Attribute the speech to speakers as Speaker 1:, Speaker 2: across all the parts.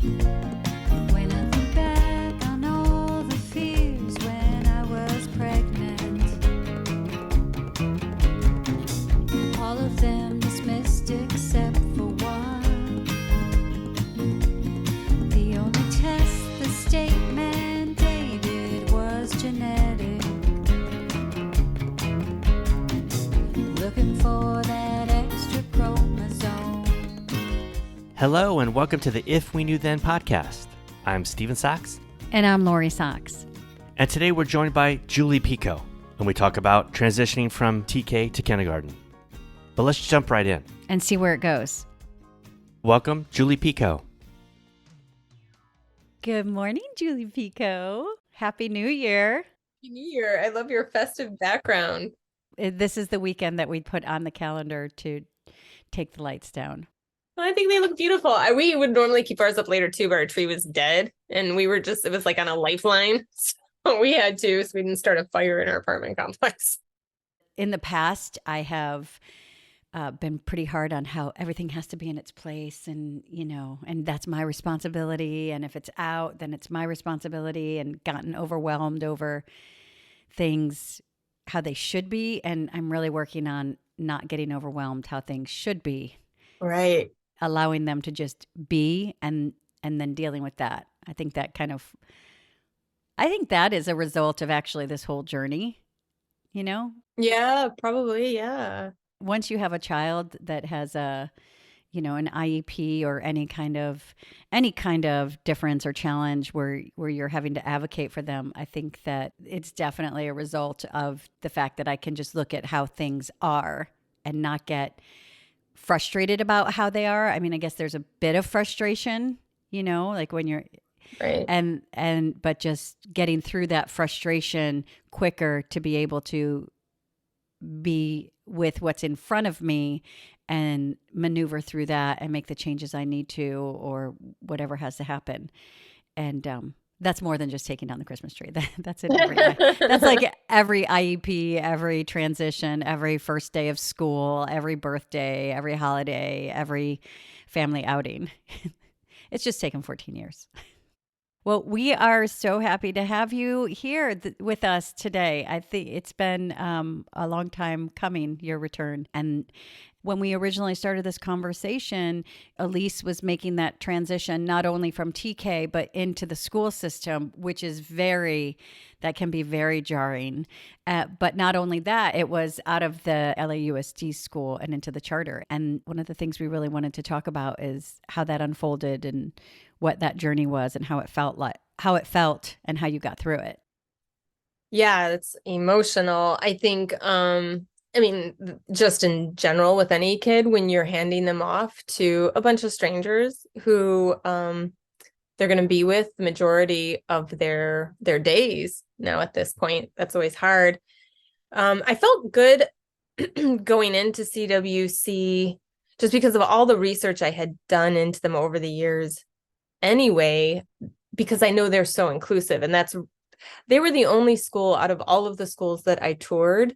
Speaker 1: When I think back on all the fears when I was pregnant, all of them dismissed except for one. The only test the state mandated was genetic. Looking for that extra chromosome.
Speaker 2: Hello and welcome to the If We Knew Then podcast. I'm Steven Sachs,
Speaker 3: And I'm Lori Sachs.
Speaker 2: and today we're joined by Julie Picot, and we talk about transitioning from TK to kindergarten. But let's jump right in.
Speaker 3: And see where it goes.
Speaker 2: Welcome, Julie Picot.
Speaker 3: Good morning, Julie Picot. Happy New Year.
Speaker 4: Happy New Year. I love your festive background.
Speaker 3: This is the weekend that we put on the calendar to take the lights down.
Speaker 4: Well, I think they look beautiful. We would normally keep ours up later too, but our tree was dead and it was like on a lifeline. So we didn't start a fire in our apartment complex.
Speaker 3: In the past, I have been pretty hard on how everything has to be in its place and that's my responsibility. And if it's out, then it's my responsibility, and gotten overwhelmed over things, how they should be. And I'm really working on not getting overwhelmed how things should be,
Speaker 4: Right.
Speaker 3: allowing them to just be and then dealing with that. I think that is a result of actually this whole journey,
Speaker 4: Yeah, probably. Yeah.
Speaker 3: Once you have a child that has an IEP or any kind of difference or challenge where you're having to advocate for them, I think that it's definitely a result of the fact that I can just look at how things are and not get frustrated about how they are. I mean, I guess there's a bit of frustration, like when you're
Speaker 4: Right.
Speaker 3: but just getting through that frustration quicker to be able to be with what's in front of me and maneuver through that and make the changes I need to, or whatever has to happen. And that's more than just taking down the Christmas tree. That's it. That's like every IEP, every transition, every first day of school, every birthday, every holiday, every family outing. It's just taken 14 years. Well, we are so happy to have you here with us today. I think it's been a long time coming, your return. And when we originally started this conversation, Elyse was making that transition not only from TK, but into the school system, which is that can be very jarring. But not only that, it was out of the LAUSD school and into the charter. And one of the things we really wanted to talk about is how that unfolded and what that journey was and how it felt and how you got through it.
Speaker 4: Yeah, it's emotional. I think, just in general with any kid, when you're handing them off to a bunch of strangers who they're going to be with the majority of their days now at this point, that's always hard. I felt good going into CWC just because of all the research I had done into them over the years anyway, because I know they're so inclusive. And they were the only school out of all of the schools that I toured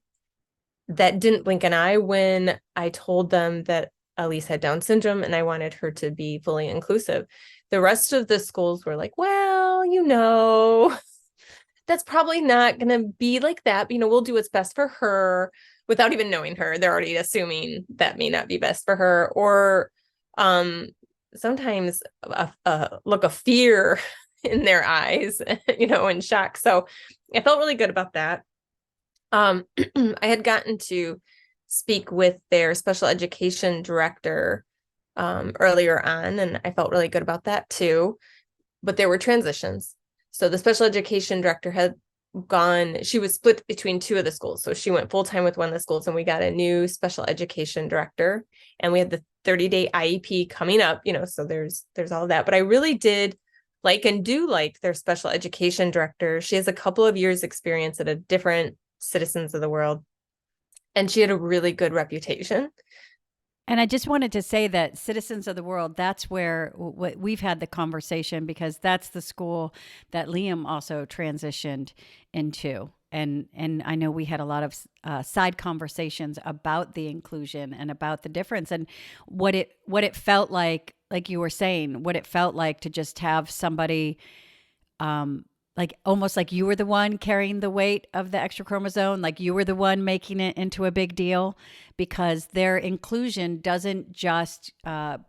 Speaker 4: that didn't blink an eye when I told them that Elyse had Down syndrome and I wanted her to be fully inclusive. The rest of the schools were like, well, that's probably not going to be like that. We'll do what's best for her without even knowing her. They're already assuming that may not be best for her, or sometimes a look of fear in their eyes, and shock. So I felt really good about that. I had gotten to speak with their special education director earlier on, and I felt really good about that too. But there were transitions. So the special education director had she was split between two of the schools. So she went full-time with one of the schools, and we got a new special education director, and we had the 30-day IEP coming up, so there's all of that. But I really did like their special education director. She has a couple of years experience at a different Citizens of the World, and she had a really good reputation.
Speaker 3: And I just wanted to say that Citizens of the World, that's where we've had the conversation, because that's the school that Liam also transitioned into. And I know we had a lot of side conversations about the inclusion and about the difference and what it felt like like you were saying, what it felt like to just have somebody, like almost like you were the one carrying the weight of the extra chromosome, like you were the one making it into a big deal, because their inclusion doesn't just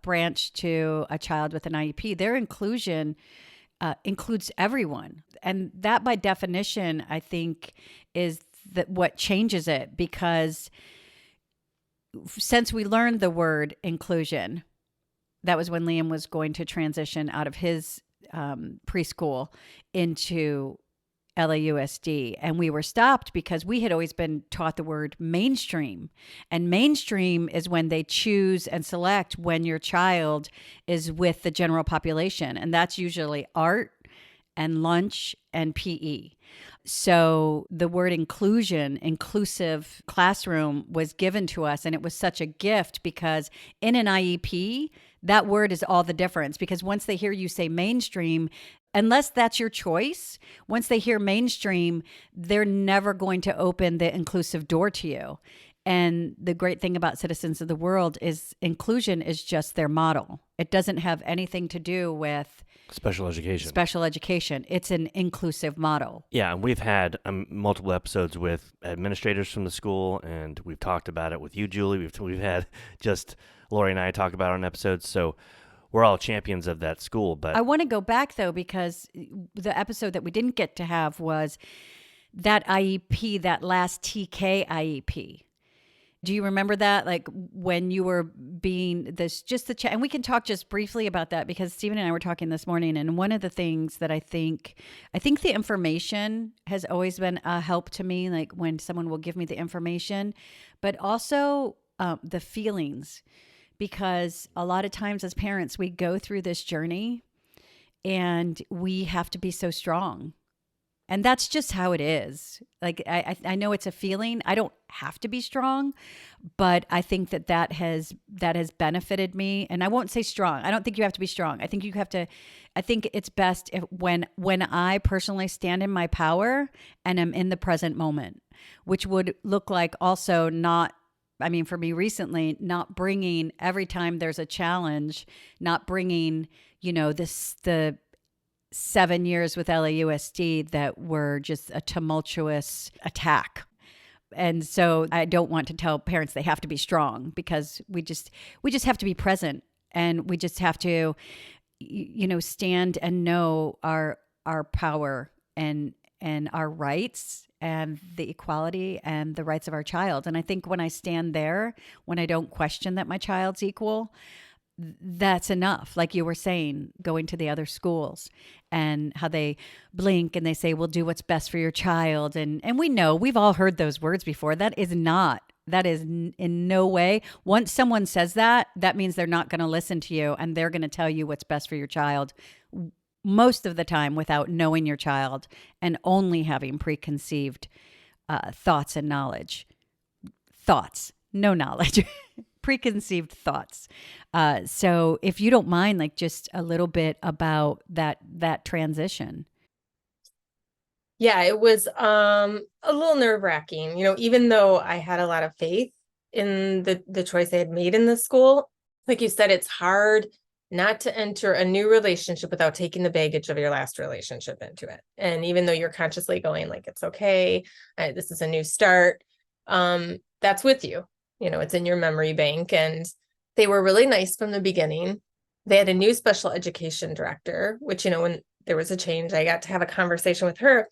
Speaker 3: branch to a child with an IEP. Their inclusion includes everyone. And that by definition, I think, is that what changes it, because since we learned the word inclusion, that was when Liam was going to transition out of his preschool into LAUSD. And we were stopped because we had always been taught the word mainstream. And mainstream is when they choose and select when your child is with the general population. And that's usually art and lunch and PE. So the word inclusion, inclusive classroom, was given to us. And it was such a gift, because in an IEP, that word is all the difference. Because once they hear you say mainstream, unless that's your choice, once they hear mainstream, they're never going to open the inclusive door to you. And the great thing about Citizens of the World is inclusion is just their model. It doesn't have anything to do with
Speaker 2: special education.
Speaker 3: Special education. It's an inclusive model.
Speaker 2: Yeah, and we've had multiple episodes with administrators from the school, and we've talked about it with you, Julie. We've had just Lori and I talk about it on episodes, so we're all champions of that school. But
Speaker 3: I want to go back, though, because the episode that we didn't get to have was that IEP, that last TK IEP. Do you remember that? Like when you were being this, just the chat, and we can talk just briefly about that, because Stephen and I were talking this morning. And one of the things that I think the information has always been a help to me, like when someone will give me the information, but also the feelings, because a lot of times as parents, we go through this journey and we have to be so strong. And that's just how it is. Like, I know it's a feeling. I don't have to be strong, but I think that has benefited me. And I won't say strong. I don't think you have to be strong. I think it's best when I personally stand in my power and I'm in the present moment, which would look like also for me recently, not bringing every time there's a challenge, not bringing, the 7 years with LAUSD that were just a tumultuous attack. And so I don't want to tell parents they have to be strong, because we just have to be present, and we just have to, stand and know our power and our rights and the equality and the rights of our child. And I think when I stand there, when I don't question that my child's equal, that's enough. Like you were saying, going to the other schools and how they blink and they say, we'll do what's best for your child. And we know, we've all heard those words before. That is in no way. Once someone says that, that means they're not going to listen to you, and they're going to tell you what's best for your child most of the time without knowing your child and only having preconceived thoughts and knowledge. Thoughts, no knowledge. Preconceived thoughts. So if you don't mind, like just a little bit about that transition.
Speaker 4: Yeah, it was a little nerve-wracking, even though I had a lot of faith in the choice I had made in the school. Like you said, it's hard not to enter a new relationship without taking the baggage of your last relationship into it. And even though you're consciously going like, it's okay, this is a new start, that's with you. It's in your memory bank. And they were really nice from the beginning. They had a new special education director, which, when there was a change, I got to have a conversation with her.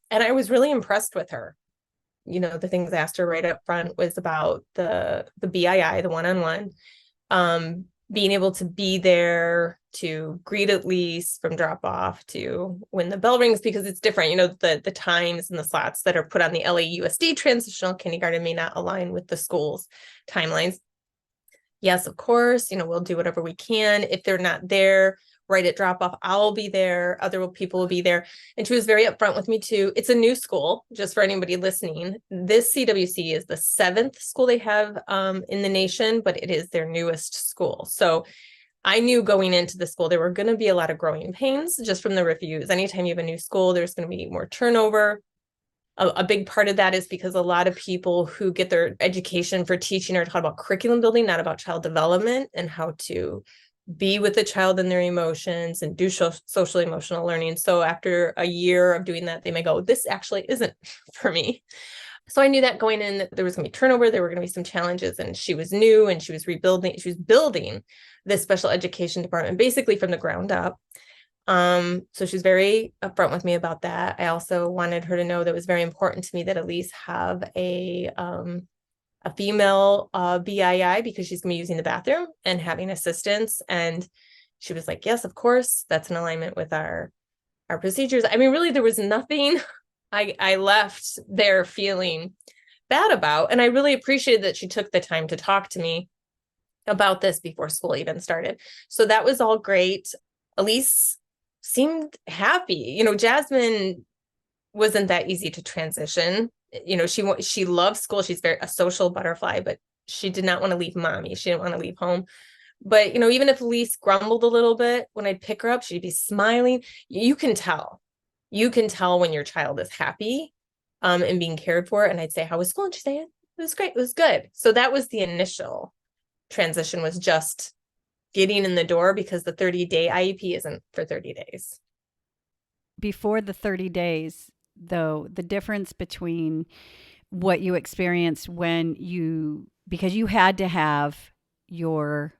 Speaker 4: And I was really impressed with her. The things I asked her right up front was about the BII, the one-on-one, being able to be there to greet Elyse from drop off to when the bell rings, because it's different. The times and the slots that are put on the LAUSD transitional kindergarten may not align with the school's timelines. Yes, of course, we'll do whatever we can. If they're not there right at drop off, I'll be there. Other people will be there. And she was very upfront with me too. It's a new school, just for anybody listening. This CWC is the 7th school they have in the nation, but it is their newest school. So I knew going into the school, there were going to be a lot of growing pains just from the reviews. Anytime you have a new school, there's going to be more turnover. A big part of that is because a lot of people who get their education for teaching are taught about curriculum building, not about child development and how to be with the child and their emotions and do social emotional learning. So after a year of doing that, they may go, this actually isn't for me. So I knew that going in, that there was going to be turnover, there were going to be some challenges, and she was new and she was building this special education department basically from the ground up. So she's very upfront with me about that. I also wanted her to know that it was very important to me that Elyse have a female BII, because she's going to be using the bathroom and having assistance. And she was like, yes, of course, that's in alignment with our procedures. I mean, really, there was nothing I left there feeling bad about. And I really appreciated that she took the time to talk to me about this before school even started. So that was all great. Elyse seemed happy. You know, Jasmine wasn't that easy to transition. You know, she loves school. She's a social butterfly, but she did not want to leave mommy. She didn't want to leave home. But, you know, even if Elyse grumbled a little bit, when I'd pick her up, she'd be smiling. You can tell when your child is happy and being cared for. And I'd say, how was school? And she'd say, it was great. It was good. So that was the initial transition, was just getting in the door, because the 30-day IEP isn't for 30 days.
Speaker 3: Before the 30 days, though, the difference between what you experienced because you had to have your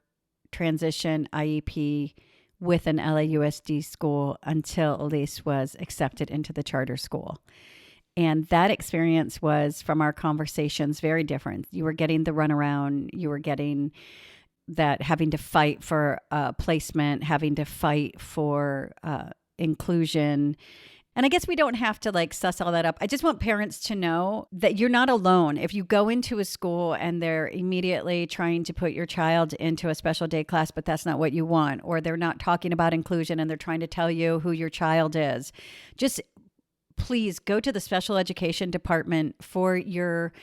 Speaker 3: transition IEP with an LAUSD school until Elyse was accepted into the charter school. And that experience was, from our conversations, very different. You were getting the runaround, you were getting that, having to fight for placement, having to fight for inclusion. And I guess we don't have to like suss all that up. I just want parents to know that you're not alone. If you go into a school and they're immediately trying to put your child into a special day class, but that's not what you want, or they're not talking about inclusion and they're trying to tell you who your child is, just please go to the special education department for your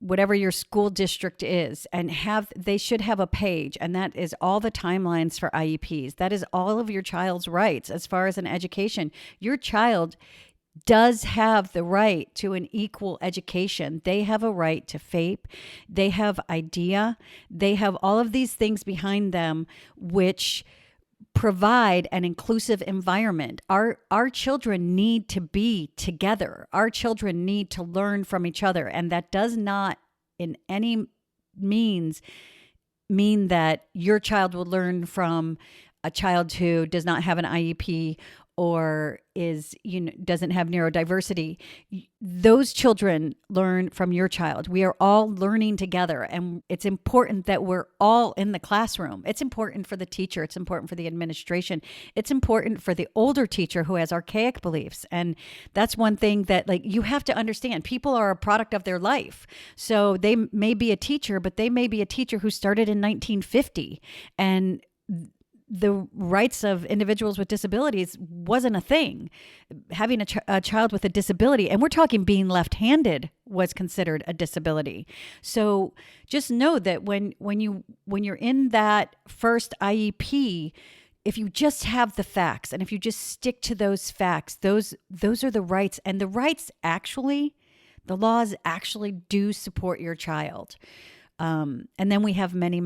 Speaker 3: whatever your school district is, and they should have a page, and that is all the timelines for IEPs. That is all of your child's rights as far as an education. Your child does have the right to an equal education. They have a right to FAPE. They have IDEA. They have all of these things behind them, which provide an inclusive environment. Our children need to be together. Our children need to learn from each other. And that does not in any means mean that your child will learn from a child who does not have an IEP or doesn't have neurodiversity. Those children learn from your child. We are all learning together, and it's important that we're all in the classroom. It's important for the teacher. It's important for the administration. It's important for the older teacher who has archaic beliefs. And that's one thing that you have to understand. People are a product of their life. So they may be a teacher, but they may be a teacher who started in 1950, and the rights of individuals with disabilities wasn't a thing. Having a child with a disability, and we're talking being left-handed, was considered a disability. So just know that when you're in that first IEP, if you just have the facts and if you just stick to those facts, those are the rights. And the rights actually, the laws actually do support your child. And then we have many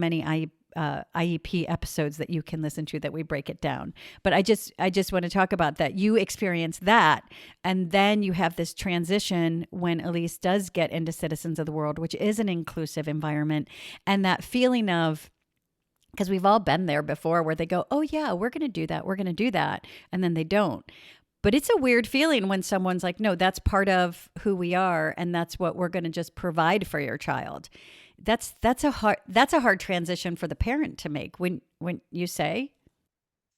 Speaker 3: IEP episodes that you can listen to that we break it down. But I just want to talk about that. You experience that, and then you have this transition when Elyse does get into Citizens of the World, which is an inclusive environment, and that feeling of, because we've all been there before, where they go, oh yeah, we're going to do that, and then they don't. But it's a weird feeling when someone's like, no, that's part of who we are, and that's what we're going to just provide for your child. That's a hard transition for the parent to make. When you say,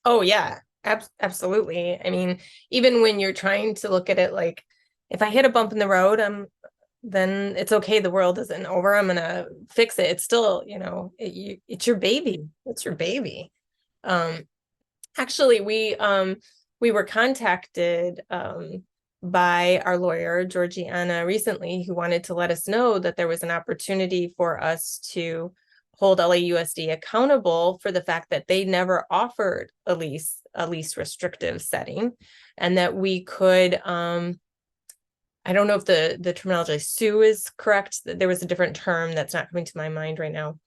Speaker 4: oh yeah, absolutely. I mean, even when you're trying to look at it like, if I hit a bump in the road, then it's okay. The world isn't over. I'm gonna fix it. It's still, it's your baby. It's your baby. Actually, we were contacted by our lawyer, Georgiana, recently, who wanted to let us know that there was an opportunity for us to hold LAUSD accountable for the fact that they never offered a least restrictive setting, and that we could, I don't know if the terminology sue is correct. There was a different term that's not coming to my mind right now.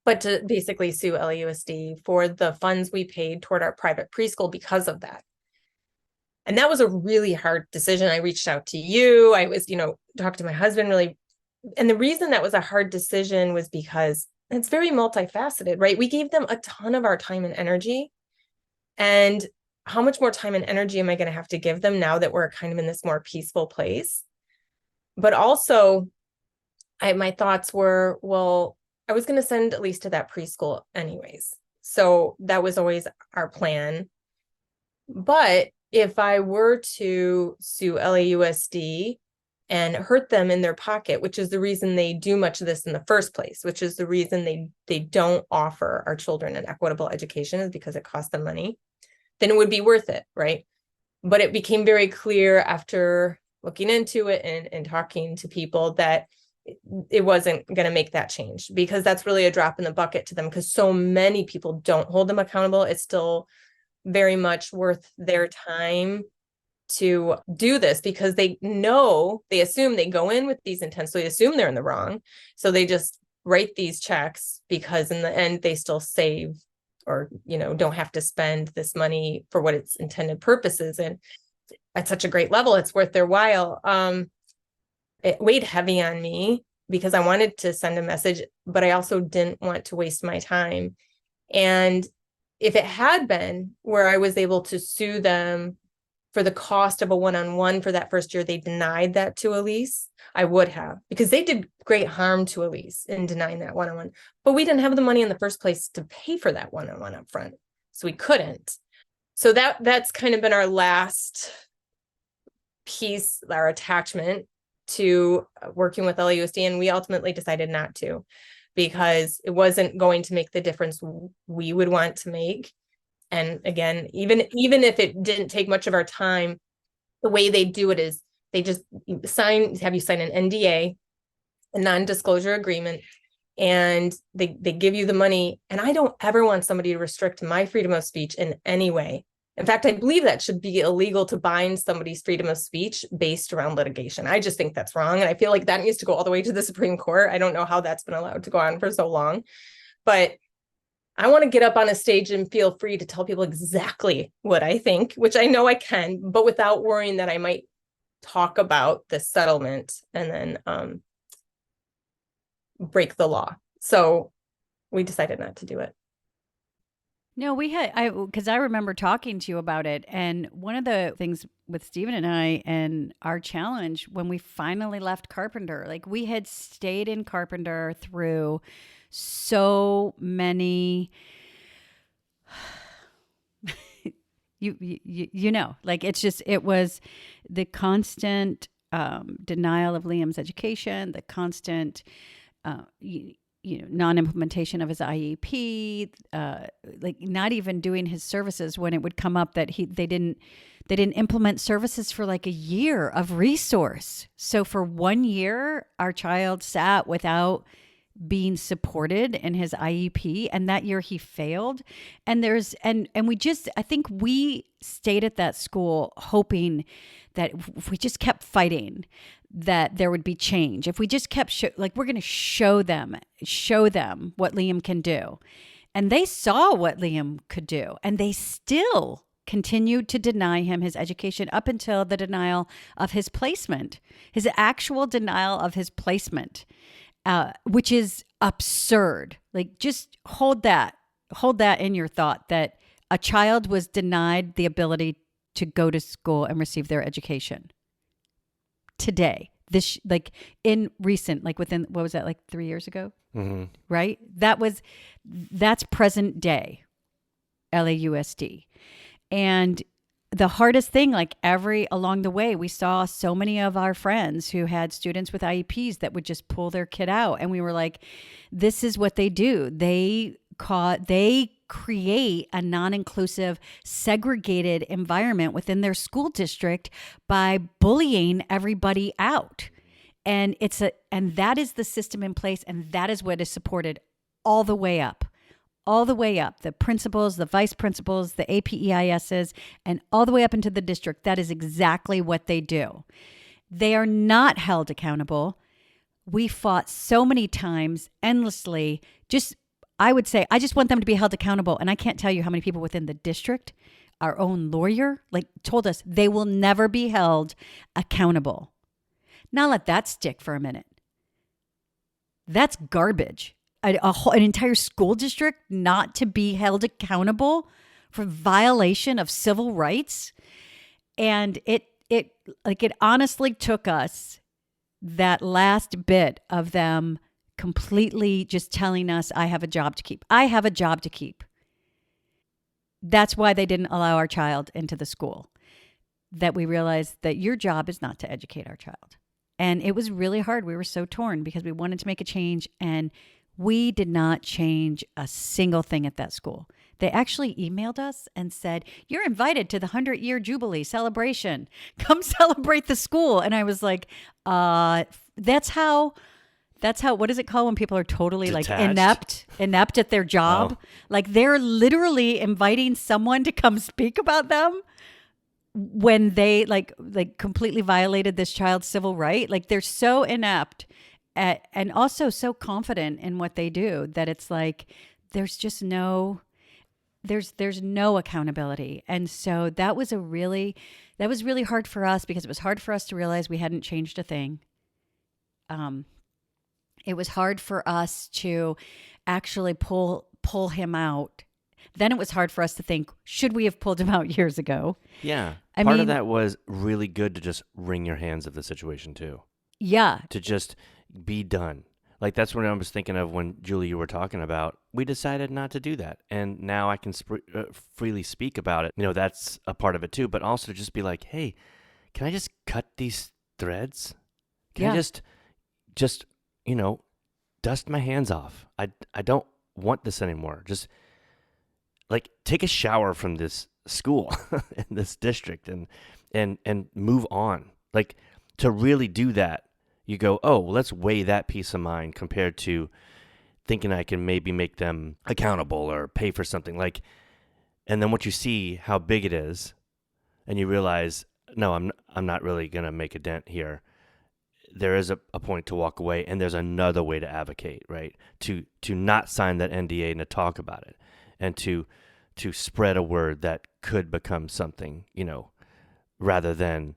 Speaker 4: but to basically sue LAUSD for the funds we paid toward our private preschool because of that. And that was a really hard decision. I reached out to you. I was, talked to my husband really. And the reason that was a hard decision was because it's very multifaceted, right? We gave them a ton of our time and energy. And how much more time and energy am I going to have to give them now that we're kind of in this more peaceful place? But also, my thoughts were, well, I was going to send Elyse to that preschool anyways. So that was always our plan. But if I were to sue LAUSD and hurt them in their pocket, which is the reason they do much of this in the first place, which is the reason they don't offer our children an equitable education, is because it costs them money, then it would be worth it, right? But it became very clear after looking into it and talking to people that it wasn't going to make that change, because that's really a drop in the bucket to them, because so many people don't hold them accountable. It's still very much worth their time to do this, because they assume they go in with these intents, so they assume they're in the wrong. So they just write these checks because in the end they still save, or, don't have to spend this money for what its intended purposes. And at such a great level, it's worth their while. It weighed heavy on me because I wanted to send a message, but I also didn't want to waste my time. And if it had been where I was able to sue them for the cost of a one-on-one for that first year, they denied that to Elyse, I would have, because they did great harm to Elyse in denying that one-on-one. But we didn't have the money in the first place to pay for that one-on-one up front. So we couldn't. So that's kind of been our last piece, our attachment to working with LAUSD. And we ultimately decided not to, because it wasn't going to make the difference we would want to make. And again, even if it didn't take much of our time, the way they do it is they just have you sign an NDA, a non-disclosure agreement, and they give you the money. And I don't ever want somebody to restrict my freedom of speech in any way. In fact, I believe that should be illegal to bind somebody's freedom of speech based around litigation. I just think that's wrong. And I feel like that needs to go all the way to the Supreme Court. I don't know how that's been allowed to go on for so long, but I want to get up on a stage and feel free to tell people exactly what I think, which I know I can, but without worrying that I might talk about the settlement and then break the law. So we decided not to do it.
Speaker 3: No, because I remember talking to you about it. And one of the things with Stephen and I and our challenge when we finally left Carpenter, like we had stayed in Carpenter through so many, like it was the constant denial of Liam's education, the constant, non-implementation of his IEP, like not even doing his services when it would come up that they didn't implement services for like a year of resource. So for 1 year, our child sat without being supported in his IEP, and that year he failed. And I think we stayed at that school hoping that if we just kept fighting, that there would be change. If we just kept we're going to show them what Liam can do. And they saw what Liam could do, and they still continued to deny him his education up until the denial of his placement, his actual denial of his placement, which is absurd. Like, just hold that in your thought, that a child was denied the ability to go to school and receive their education today. This, like in recent, like within, what was that, like 3 years ago? Mm-hmm. Right? That's present day LAUSD. And the hardest thing, like along the way, we saw so many of our friends who had students with IEPs that would just pull their kid out. And we were like, this is what they do. They create a non-inclusive, segregated environment within their school district by bullying everybody out. And that is the system in place, and that is what is supported all the way up. The principals, the vice principals, the APEISs, and all the way up into the district. That is exactly what they do. They are not held accountable. We fought so many times, endlessly, just I would say, I just want them to be held accountable. And I can't tell you how many people within the district, our own lawyer, like told us they will never be held accountable. Now let that stick for a minute. That's garbage. An entire school district not to be held accountable for violation of civil rights. And it honestly took us that last bit of them completely just telling us, I have a job to keep. I have a job to keep. That's why they didn't allow our child into the school. That we realized that your job is not to educate our child. And it was really hard. We were so torn because we wanted to make a change, and we did not change a single thing at that school. They actually emailed us and said, you're invited to the 100-year Jubilee celebration. Come celebrate the school. And I was like, that's how, what is it called when people are totally
Speaker 2: Detached?
Speaker 3: like inept at their job?
Speaker 2: Oh.
Speaker 3: Like they're literally inviting someone to come speak about them when they like completely violated this child's civil right. Like they're so inept and also so confident in what they do that it's like, there's no accountability. And so that was really hard for us because it was hard for us to realize we hadn't changed a thing. It was hard for us to actually pull him out. Then it was hard for us to think, should we have pulled him out years ago?
Speaker 2: Yeah.
Speaker 3: I
Speaker 2: Part
Speaker 3: mean-
Speaker 2: of that was really good to just wring your hands of the situation too.
Speaker 3: Yeah.
Speaker 2: To just be done. Like that's what I was thinking of when Julie, you were talking about. We decided not to do that, and now I can freely speak about it. You know, that's a part of it too. But also just be like, hey, can I just cut these threads? Can I just dust my hands off? I don't want this anymore. Just like take a shower from this school in this district and move on. Like to really do that. You go, oh, well, let's weigh that peace of mind compared to thinking I can maybe make them accountable or pay for something. Like, and then once you see how big it is, and you realize, no, I'm not really gonna make a dent here. There is a point to walk away, and there's another way to advocate, right? To not sign that NDA and to talk about it, and to spread a word that could become something, rather than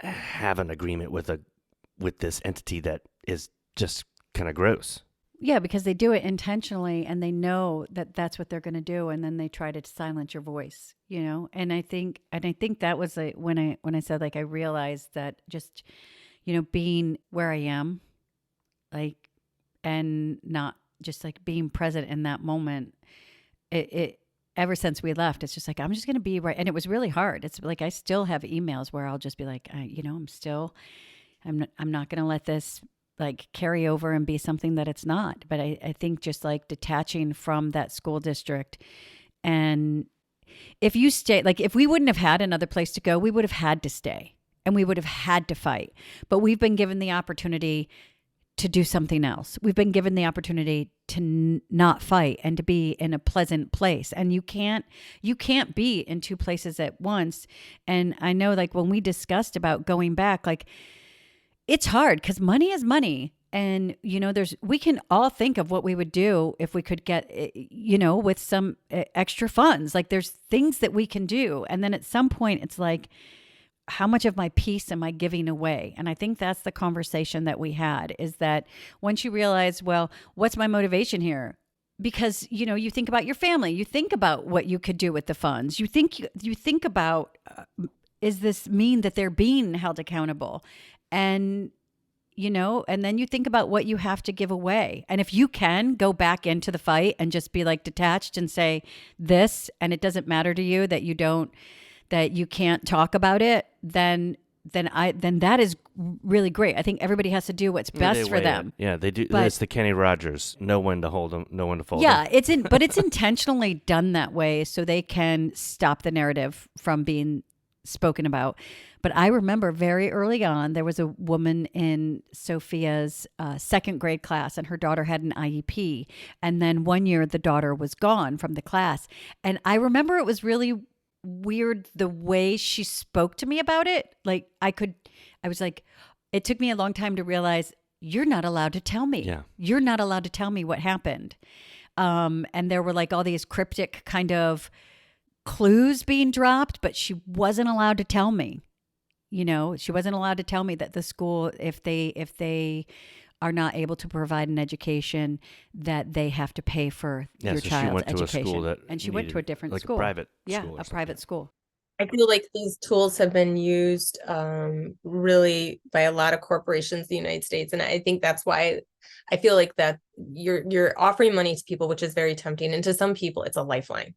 Speaker 2: have an agreement with this entity that is just kind of gross.
Speaker 3: Yeah, because they do it intentionally and they know that that's what they're going to do, and then they try to silence your voice, And I think that was when I said like I realized that just being where I am, like, and not just like being present in that moment. It ever since we left, it's just like I'm just going to be right, and it was really hard. It's like I still have emails where I'll just be like, I'm not going to let this like carry over and be something that it's not. But I think just like detaching from that school district, and if you stay, like if we wouldn't have had another place to go, we would have had to stay and we would have had to fight. But we've been given the opportunity to do something else. We've been given the opportunity to not fight and to be in a pleasant place. And you can't be in two places at once. And I know like when we discussed about going back, like, it's hard because money is money. And, we can all think of what we would do if we could get, with some extra funds. Like there's things that we can do. And then at some point it's like, how much of my peace am I giving away? And I think that's the conversation that we had, is that once you realize, well, what's my motivation here? Because, you think about your family, you think about what you could do with the funds. You think about, is this mean that they're being held accountable? And, and then you think about what you have to give away. And if you can go back into the fight and just be like detached and say this, and it doesn't matter to you that you can't talk about it, then that is really great. I think everybody has to do what's best for them.
Speaker 2: Yeah, they do.
Speaker 3: But
Speaker 2: it's the Kenny Rogers. Know when to hold them, know when to fold
Speaker 3: yeah,
Speaker 2: them.
Speaker 3: but it's intentionally done that way so they can stop the narrative from being spoken about. But I remember very early on, there was a woman in Sophia's second grade class, and her daughter had an IEP. And then one year the daughter was gone from the class. And I remember it was really weird the way she spoke to me about it. Like I was like, it took me a long time to realize, you're not allowed to tell me.
Speaker 2: Yeah.
Speaker 3: You're not allowed to tell me what happened. And there were like all these cryptic kind of clues being dropped, but she wasn't allowed to tell me. You know, she wasn't allowed to tell me that the school, if they are not able to provide an education, that they have to pay for your
Speaker 2: So she
Speaker 3: child's
Speaker 2: went to a
Speaker 3: education.
Speaker 2: school that
Speaker 3: And she went to a
Speaker 2: needed,
Speaker 3: different
Speaker 2: like
Speaker 3: school.
Speaker 2: a private
Speaker 3: Yeah,
Speaker 2: school or
Speaker 3: a
Speaker 2: something.
Speaker 3: private school.
Speaker 4: I feel like these tools have been used really by a lot of corporations in the United States. And I think that's why I feel like that you're offering money to people, which is very tempting. And to some people, it's a lifeline.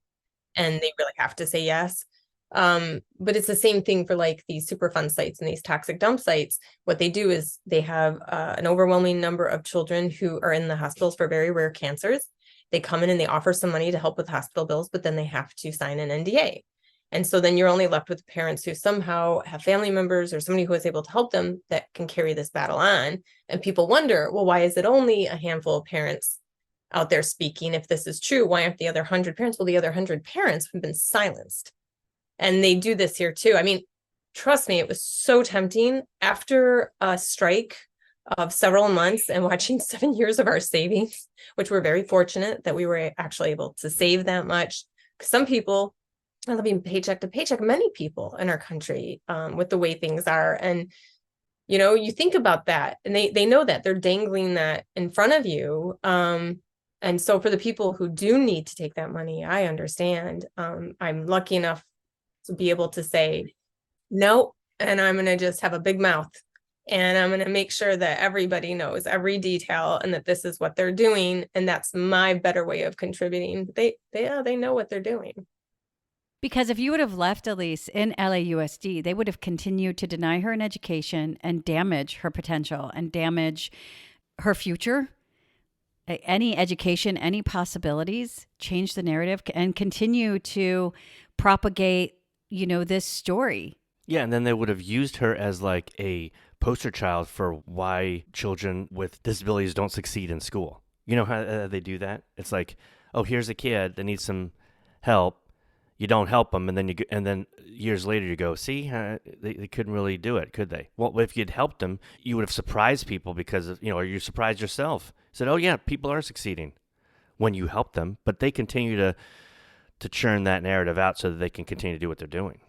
Speaker 4: And they really have to say yes. But it's the same thing for like these Superfund sites and these toxic dump sites. What they do is they have an overwhelming number of children who are in the hospitals for very rare cancers. They come in and they offer some money to help with hospital bills, but then they have to sign an NDA. And so then you're only left with parents who somehow have family members or somebody who is able to help them that can carry this battle on. And people wonder, well, why is it only a handful of parents out there speaking? If this is true, why aren't the other 100 parents? Well, the other 100 parents have been silenced. And they do this here too. I mean, trust me, it was so tempting after a strike of several months and watching 7 years of our savings, which we're very fortunate that we were actually able to save that much. Some people are living paycheck to paycheck, many people in our country, with the way things are. And, you know, you think about that and they know that they're dangling that in front of you. And so for the people who do need to take that money, I understand. I'm lucky enough to be able to say no, and I'm going to just have a big mouth and I'm going to make sure that everybody knows every detail and that this is what they're doing. And that's my better way of contributing. They know what they're doing.
Speaker 3: Because if you would have left Elyse in LAUSD, they would have continued to deny her an education and damage her potential and damage her future. Any education, any possibilities, change the narrative and continue to propagate, you know, this story.
Speaker 2: Yeah, and then they would have used her as like a poster child for why children with disabilities don't succeed in school. You know how they do that? It's like, oh, here's a kid that needs some help. You don't help them, and then years later you go, see, they couldn't really do it, could they? Well, if you'd helped them, you would have surprised people because of, you know, or you surprised yourself. Said, oh yeah, people are succeeding when you help them, but they continue to churn that narrative out so that they can continue to do what they're doing.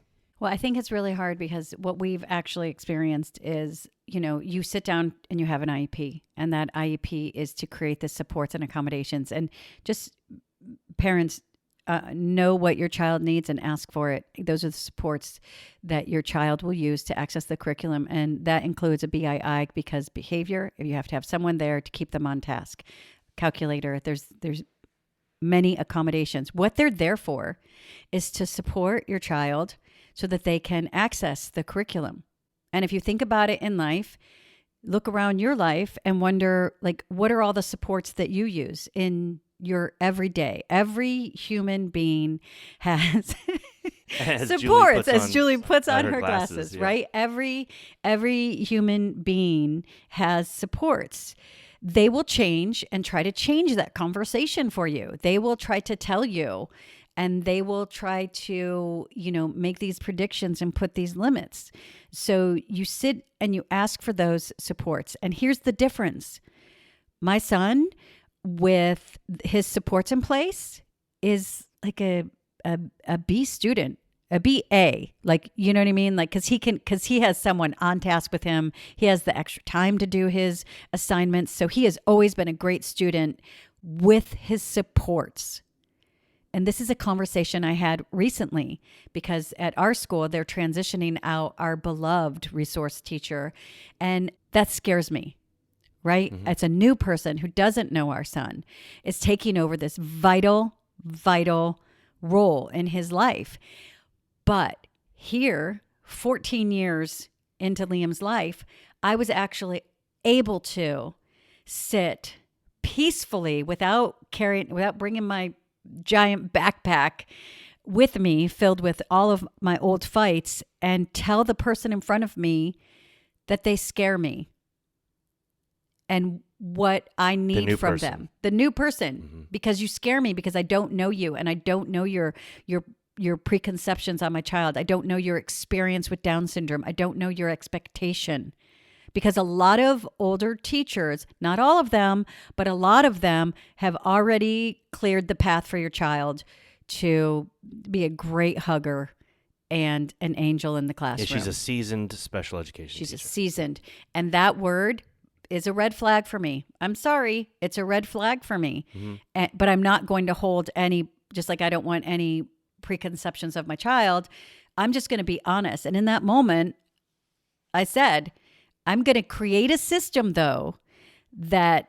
Speaker 3: Well, I think it's really hard because what we've actually experienced is, you know, you sit down and you have an IEP, and that IEP is to create the supports and accommodations, and just parents know what your child needs and ask for it. Those are the supports that your child will use to access the curriculum. And that includes a BII because behavior, you have to have someone there to keep them on task. Calculator, there's many accommodations. What they're there for is to support your child so that they can access the curriculum. And if you think about it in life, look around your life and wonder, like, what are all the supports that you use in your everyday? Every human being has supports, as Julie puts on her glasses,
Speaker 2: yeah.
Speaker 3: right? Every human being has supports. They will change and try to change that conversation for you. They will try to tell you, and they will try to, you know, make these predictions and put these limits. So you sit and you ask for those supports. And here's the difference. My son, with his supports in place, is like a B student, a BA, like, you know what I mean? Like, cause he has someone on task with him. He has the extra time to do his assignments. So he has always been a great student with his supports. And this is a conversation I had recently because at our school, they're transitioning out our beloved resource teacher. And that scares me, right? Mm-hmm. It's a new person who doesn't know our son is taking over this vital role in his life. But here, 14 years into Liam's life, I was actually able to sit peacefully without bringing my giant backpack with me filled with all of my old fights and tell the person in front of me that they scare me and what I need from them. The new person, mm-hmm. because you scare me because I don't know you and I don't know your preconceptions on my child. I don't know your experience with Down syndrome. I don't know your expectation because a lot of older teachers, not all of them, but a lot of them have already cleared the path for your child to be a great hugger and an angel in the classroom.
Speaker 2: Yeah, she's a seasoned special education
Speaker 3: She's
Speaker 2: teacher.
Speaker 3: a seasoned. And that word is a red flag for me. I'm sorry. It's a red flag for me. But I'm not going to hold any, just like I don't want any preconceptions of my child. I'm just going to be honest. And in that moment, I said, I'm going to create a system, though, that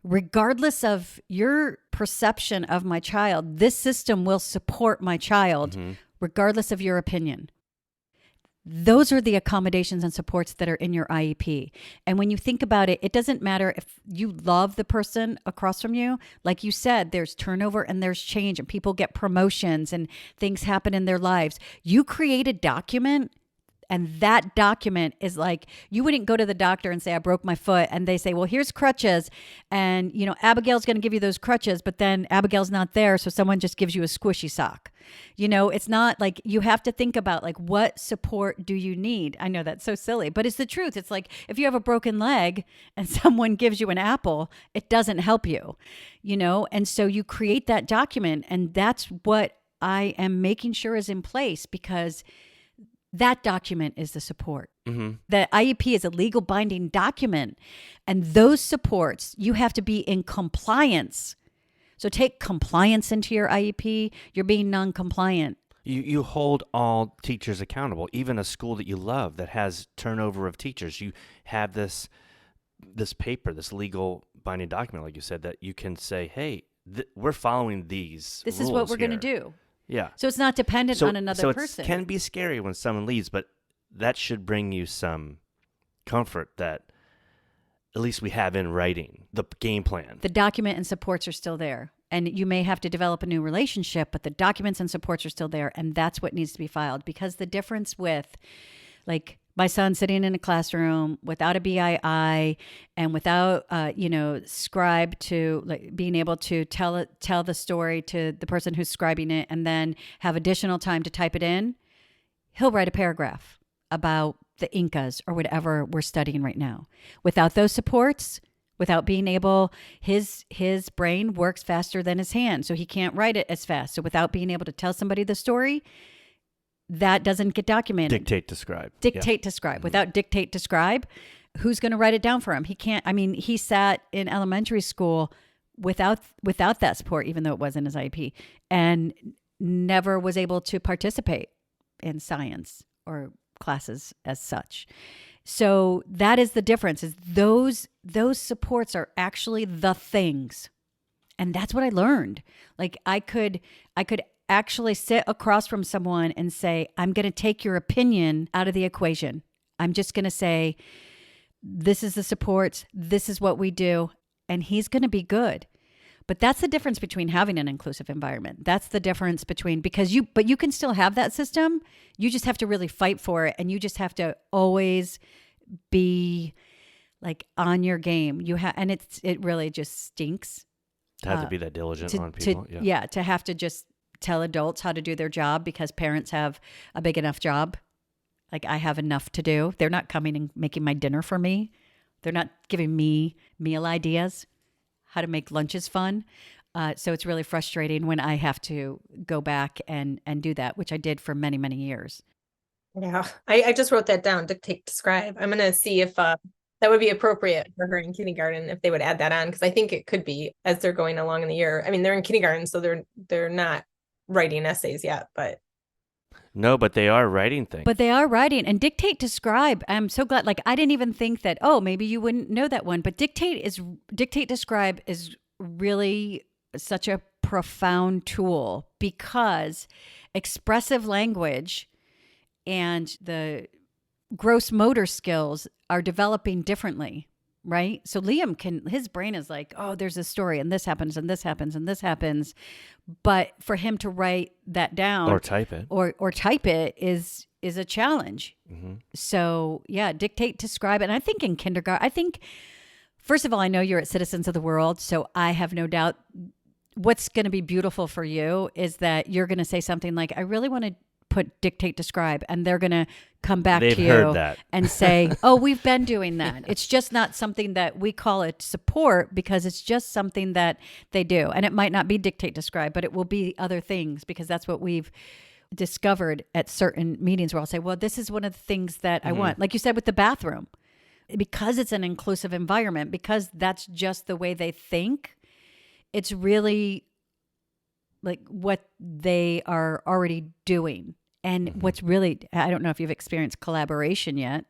Speaker 3: regardless of your perception of my child, this system will support my child, regardless of your opinion. Those are the accommodations and supports that are in your IEP. And when you think about it, it doesn't matter if you love the person across from you. Like you said, there's turnover and there's change and people get promotions and things happen in their lives. You create a document, and that document is like, you wouldn't go to the doctor and say, I broke my foot. And they say, well, here's crutches. And, you know, Abigail's going to give you those crutches, but then Abigail's not there. So someone just gives you a squishy sock. You know, it's not like, you have to think about like, what support do you need? I know that's so silly, but it's the truth. It's like, if you have a broken leg and someone gives you an apple, it doesn't help you, you know? And so you create that document, and that's what I am making sure is in place, because that document is the support. The IEP is a legal binding document. And those supports, you have to be in compliance. So take compliance into your IEP. You're being non-compliant.
Speaker 2: You hold all teachers accountable, even a school that you love that has turnover of teachers. You have this paper, this legal binding document, like you said, that you can say, hey, we're following these
Speaker 3: This
Speaker 2: rules
Speaker 3: is what we're going to
Speaker 2: here.
Speaker 3: do.
Speaker 2: Yeah.
Speaker 3: So it's not dependent on another person.
Speaker 2: It can be scary when someone leaves, but that should bring you some comfort that at least we have in writing the game plan.
Speaker 3: The document and supports are still there. And you may have to develop a new relationship, but the documents and supports are still there. And that's what needs to be filed. Because the difference with, like, my son sitting in a classroom without a BII and without, scribe to, like, being able to tell the story to the person who's scribing it and then have additional time to type it in, he'll write a paragraph about the Incas or whatever we're studying right now. Without those supports, without being able, his brain works faster than his hand, so he can't write it as fast. So without being able to tell somebody the story, that doesn't get documented.
Speaker 2: Dictate, describe.
Speaker 3: Dictate, describe. Without dictate, describe, who's going to write it down for him? He can't. I mean, he sat in elementary school without that support, even though it was in his IEP, and never was able to participate in science or classes as such. So that is the difference, is those supports are actually the things. And that's what I learned. Like, I could actually sit across from someone and say, I'm going to take your opinion out of the equation. I'm just going to say, this is the supports, this is what we do, and he's going to be good. But that's the difference between having an inclusive environment. That's the difference between, but you can still have that system. You just have to really fight for it. And you just have to always be like on your game. And it really just stinks.
Speaker 2: To have to be that diligent on people.
Speaker 3: To have to just tell adults how to do their job because parents have a big enough job. Like, I have enough to do. They're not coming and making my dinner for me. They're not giving me meal ideas, how to make lunches fun. So it's really frustrating when I have to go back and do that, which I did for many, many years.
Speaker 4: Yeah, I just wrote that down, dictate, describe. I'm going to see if that would be appropriate for her in kindergarten, if they would add that on, because I think it could be as they're going along in the year. I mean, they're in kindergarten, so they're not writing essays yet, but.
Speaker 2: No, but they are writing things.
Speaker 3: But they are writing. And dictate, describe, I'm so glad. Like, I didn't even think that, maybe you wouldn't know that one. But dictate, describe is really such a profound tool, because expressive language and the gross motor skills are developing differently, right? So Liam his brain is like, there's a story and this happens and this happens and this happens. But for him to write that down
Speaker 2: or type it
Speaker 3: or type it is a challenge. So yeah, dictate, describe. And I think in kindergarten, first of all, I know you're at Citizens of the World, so I have no doubt what's going to be beautiful for you is that you're going to say something like, I really want to put dictate, describe, and they're going to come back
Speaker 2: They've
Speaker 3: to you
Speaker 2: heard that.
Speaker 3: and say, oh, we've been doing that. It's just not something that we call it support because it's just something that they do. And it might not be dictate, describe, but it will be other things because that's what we've discovered at certain meetings where I'll say, well, this is one of the things that I want. Like you said with the bathroom, because it's an inclusive environment, because that's just the way they think, it's really like what they are already doing. And what's really, I don't know if you've experienced collaboration yet,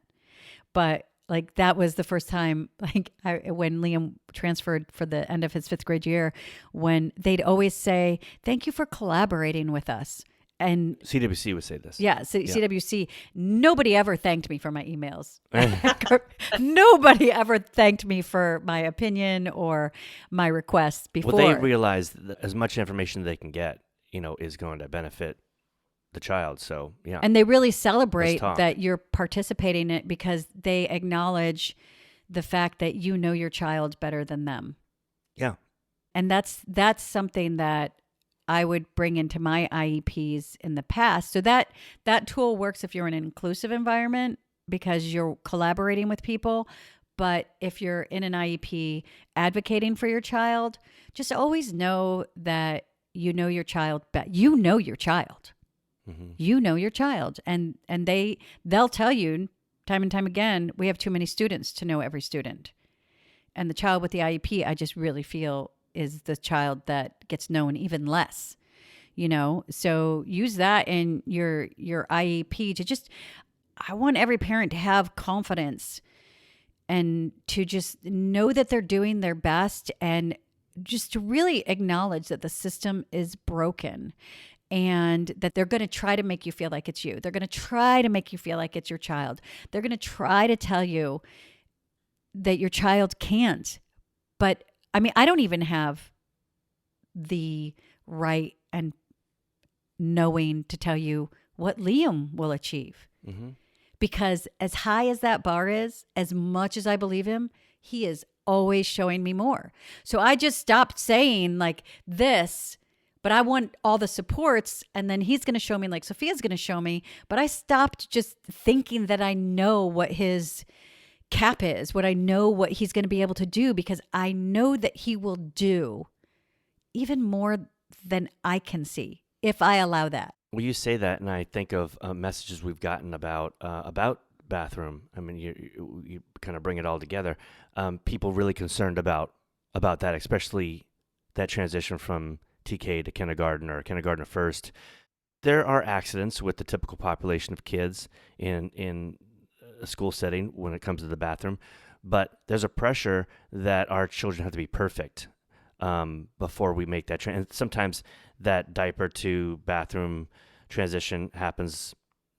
Speaker 3: but like that was the first time, like when Liam transferred for the end of his 5th grade year, when they'd always say, thank you for collaborating with us. And
Speaker 2: CWC would say this.
Speaker 3: yeah, CWC, nobody ever thanked me for my emails. Nobody ever thanked me for my opinion or my requests before.
Speaker 2: Well, they realize that as much information they can get, is going to benefit the child. So, yeah.
Speaker 3: And they really celebrate
Speaker 2: talk.
Speaker 3: that you're participating in it because they acknowledge the fact that you know your child better than them.
Speaker 2: Yeah.
Speaker 3: And that's something that I would bring into my IEPs in the past. So that tool works if you're in an inclusive environment because you're collaborating with people. But if you're in an IEP advocating for your child, just always know that you know your child. You know your child.
Speaker 2: Mm-hmm.
Speaker 3: You know your child, and they'll tell you time and time again, we have too many students to know every student. And the child with the IEP, I just really feel is the child that gets known even less, So use that in your IEP to just, I want every parent to have confidence and to just know that they're doing their best and just to really acknowledge that the system is broken and that they're going to try to make you feel like it's you. They're going to try to make you feel like it's your child. They're going to try to tell you that your child can't. But I mean, I don't even have the right and knowing to tell you what Liam will achieve.
Speaker 2: Mm-hmm.
Speaker 3: Because as high as that bar is, as much as I believe him, he is always showing me more. So I just stopped saying like this, but I want all the supports. And then he's going to show me like Sophia's going to show me. But I stopped just thinking that I know what his cap is, what he's going to be able to do, because I know that he will do even more than I can see if I allow that.
Speaker 2: Well, you say that, and I think of messages we've gotten about bathroom. I mean, you kind of bring it all together. People really concerned about that, especially that transition from TK to kindergarten or kindergarten to first. There are accidents with the typical population of kids in a school setting when it comes to the bathroom, but there's a pressure that our children have to be perfect before we make that and sometimes that diaper to bathroom transition happens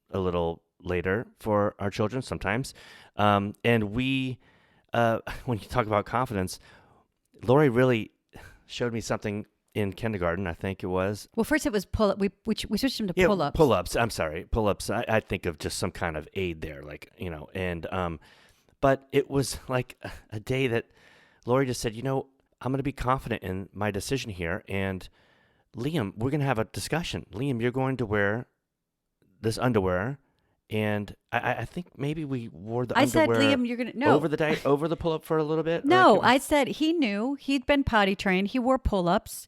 Speaker 2: a little later for our children sometimes. And we, when you talk about confidence, Lori really showed me something in kindergarten, I think it was.
Speaker 3: Well, first it was pull-up. We switched them to pull-ups.
Speaker 2: Pull-ups. I'm sorry. Pull-ups. I think of just some kind of aid there, but it was like a day that Lori just said, I'm going to be confident in my decision here. And Liam, we're going to have a discussion. Liam, you're going to wear this underwear. And I think maybe we wore the underwear.
Speaker 3: I said, Liam, you're going to, no.
Speaker 2: Over the pull-up for a little bit?
Speaker 3: No, I said he knew. He'd been potty trained. He wore pull-ups.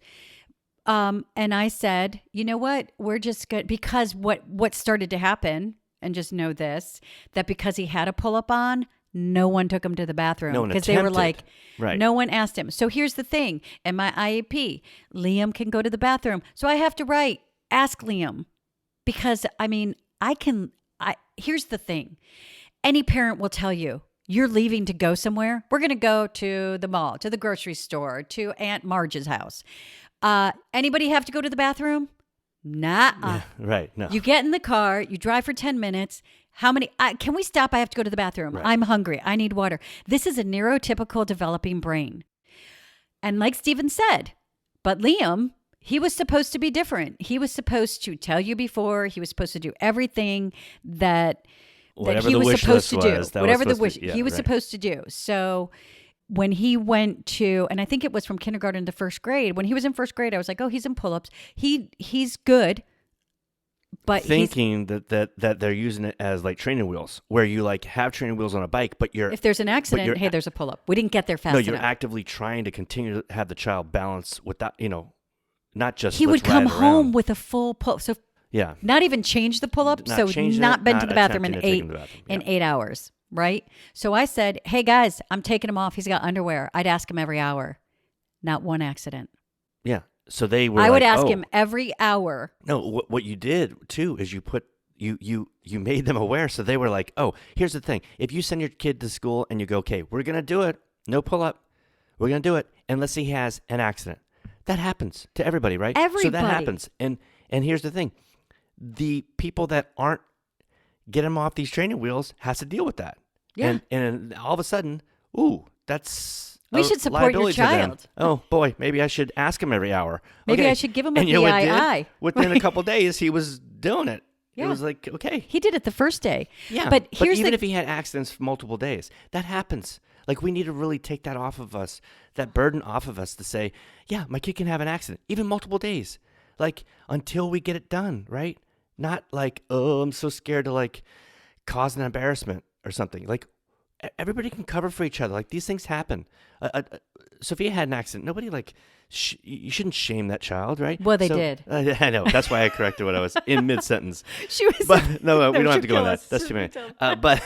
Speaker 3: And I said, you know what? We're just good. Because what started to happen, and just know this, that because he had a pull-up on, no one took him to the bathroom because they were like,
Speaker 2: right.
Speaker 3: No one asked him. So here's the thing. In my IEP, Liam can go to the bathroom. So I have to write, ask Liam. Because, I mean, here's the thing. Any parent will tell you, you're leaving to go somewhere. We're going to go to the mall, to the grocery store, to Aunt Marge's house. Anybody have to go to the bathroom? Nah.
Speaker 2: Yeah, right. No.
Speaker 3: You get in the car, you drive for 10 minutes. How many? Can we stop? I have to go to the bathroom.
Speaker 2: Right.
Speaker 3: I'm hungry. I need water. This is a neurotypical developing brain. And like Stephen said, but Liam, he was supposed to be different. He was supposed to tell you before. He was supposed to do everything that he was supposed to do. Whatever the wish he was supposed to do. So when he went to, and I think it was from kindergarten to first grade, when he was in first grade, I was like, oh, he's in pull-ups. He's good. but
Speaker 2: thinking that they're using it as like training wheels, where you like have training wheels on a bike, but
Speaker 3: if there's an accident, hey, there's a pull-up. We didn't get there fast
Speaker 2: no,
Speaker 3: enough.
Speaker 2: you're actively trying to continue to have the child balance without, not just
Speaker 3: He would
Speaker 2: let's
Speaker 3: come
Speaker 2: ride
Speaker 3: home
Speaker 2: around.
Speaker 3: with a full pull. So
Speaker 2: Yeah.
Speaker 3: not even change the pull-up.
Speaker 2: Not
Speaker 3: So
Speaker 2: changing
Speaker 3: not
Speaker 2: it,
Speaker 3: been
Speaker 2: not
Speaker 3: to the bathroom
Speaker 2: attempting
Speaker 3: in
Speaker 2: to take him to the bathroom.
Speaker 3: in
Speaker 2: Yeah.
Speaker 3: 8 hours, right? So I said, hey guys, I'm taking him off. He's got underwear. I'd ask him every hour. Not one accident.
Speaker 2: Yeah. So they were
Speaker 3: I would
Speaker 2: like,
Speaker 3: ask
Speaker 2: oh.
Speaker 3: him every hour.
Speaker 2: No, what you did too is you put you made them aware, so they were like, oh, here's the thing: if you send your kid to school and you go, okay, we're gonna do it, no pull up, we're gonna do it, and let's say he has an accident. That happens to everybody, right? So
Speaker 3: Everybody.
Speaker 2: that happens, and here's the thing: the people that aren't get him off these training wheels has to deal with that.
Speaker 3: Yeah.
Speaker 2: And all of a sudden, ooh, that's.
Speaker 3: We
Speaker 2: a
Speaker 3: should support your
Speaker 2: liability to them.
Speaker 3: child.
Speaker 2: Oh boy, maybe I should ask him every hour.
Speaker 3: Maybe
Speaker 2: Okay.
Speaker 3: I should give him a
Speaker 2: And you know what it did?
Speaker 3: BII.
Speaker 2: Within a couple days, he was doing it.
Speaker 3: Yeah.
Speaker 2: It was like, okay.
Speaker 3: He did it the first day.
Speaker 2: Yeah.
Speaker 3: But here's
Speaker 2: even
Speaker 3: the
Speaker 2: if he had accidents for multiple days, that happens. Like, we need to really take that off of us, that burden off of us to say, yeah, my kid can have an accident, even multiple days. Like, until we get it done, right? Not like, oh, I'm so scared to, like, cause an embarrassment or something. Like, everybody can cover for each other. Like, these things happen. Sophia had an accident. Nobody, like, you shouldn't shame that child, right?
Speaker 3: Well, they did.
Speaker 2: I know. That's why I corrected what I was in mid-sentence.
Speaker 3: she was
Speaker 2: But no, we don't have
Speaker 3: she'll
Speaker 2: to go on
Speaker 3: kill
Speaker 2: that.
Speaker 3: us.
Speaker 2: That's too many. But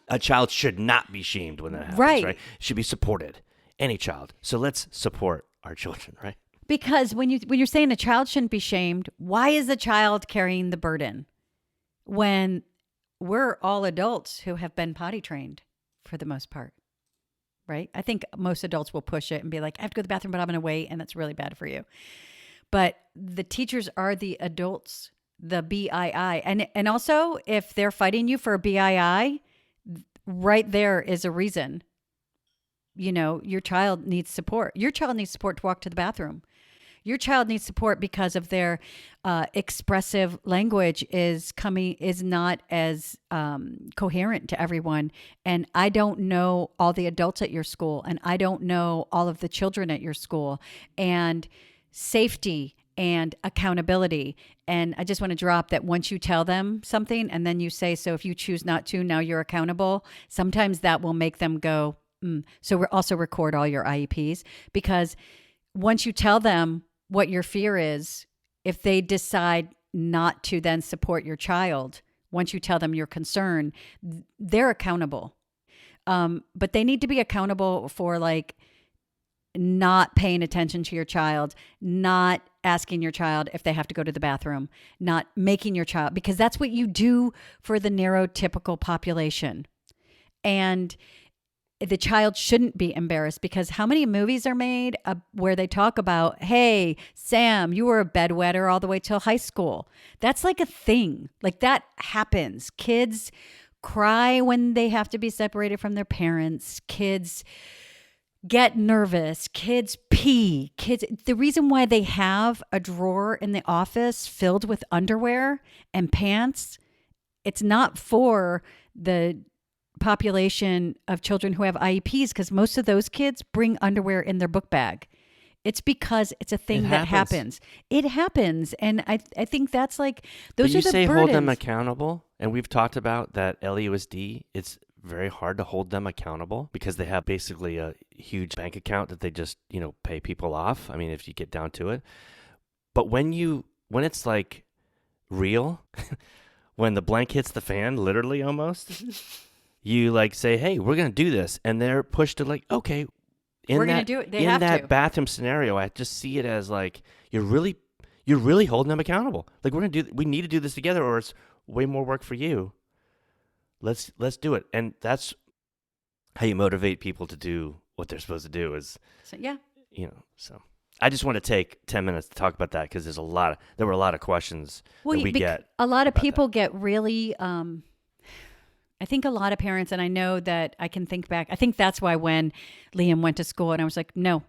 Speaker 2: a child should not be shamed when that happens,
Speaker 3: Right.
Speaker 2: right? Should be supported. Any child. So let's support our children, right?
Speaker 3: Because when you're saying a child shouldn't be shamed, why is the child carrying the burden when we're all adults who have been potty trained for the most part? Right? I think most adults will push it and be like, I have to go to the bathroom, but I'm going to wait, and that's really bad for you. But the teachers are the adults, the BII. And also, if they're fighting you for a BII, right there is a reason. Your child needs support. Your child needs support to walk to the bathroom. Your child needs support because of their expressive language is not as coherent to everyone. And I don't know all the adults at your school, and I don't know all of the children at your school, and safety and accountability. And I just want to drop that once you tell them something and then you say, so if you choose not to, now you're accountable. Sometimes that will make them go, So we also record all your IEPs, because once you tell them what your fear is, if they decide not to then support your child, once you tell them your concern, they're accountable. But they need to be accountable for like not paying attention to your child, not asking your child if they have to go to the bathroom, not making your child, because that's what you do for the neurotypical population. And the child shouldn't be embarrassed, because how many movies are made where they talk about, hey, Sam, you were a bedwetter all the way till high school. That's like a thing. Like that happens. Kids cry when they have to be separated from their parents. Kids get nervous. Kids pee. The reason why they have a drawer in the office filled with underwear and pants, it's not for the population of children who have IEPs, because most of those kids bring underwear in their book bag. It's because it's a thing that happens. It happens. And I think that's like, those are the burdens.
Speaker 2: But you say hold them accountable. And we've talked about that LUSD. It's very hard to hold them accountable because they have basically a huge bank account that they just, pay people off. I mean, if you get down to it. But when it's like real, when the blank hits the fan, literally almost, you like say, hey, we're going to do this. And they're pushed to like, okay,
Speaker 3: we're going to do it. They have
Speaker 2: that
Speaker 3: to.
Speaker 2: bathroom scenario, I just see it as like, you're really holding them accountable. Like we need to do this together, or it's way more work for you. Let's do it. And that's how you motivate people to do what they're supposed to do is, so I just want to take 10 minutes to talk about that, because there were a lot of questions that we get.
Speaker 3: A lot of people get really, I think a lot of parents, and I know that I can think back, I think that's why when Liam went to school and I was like, no,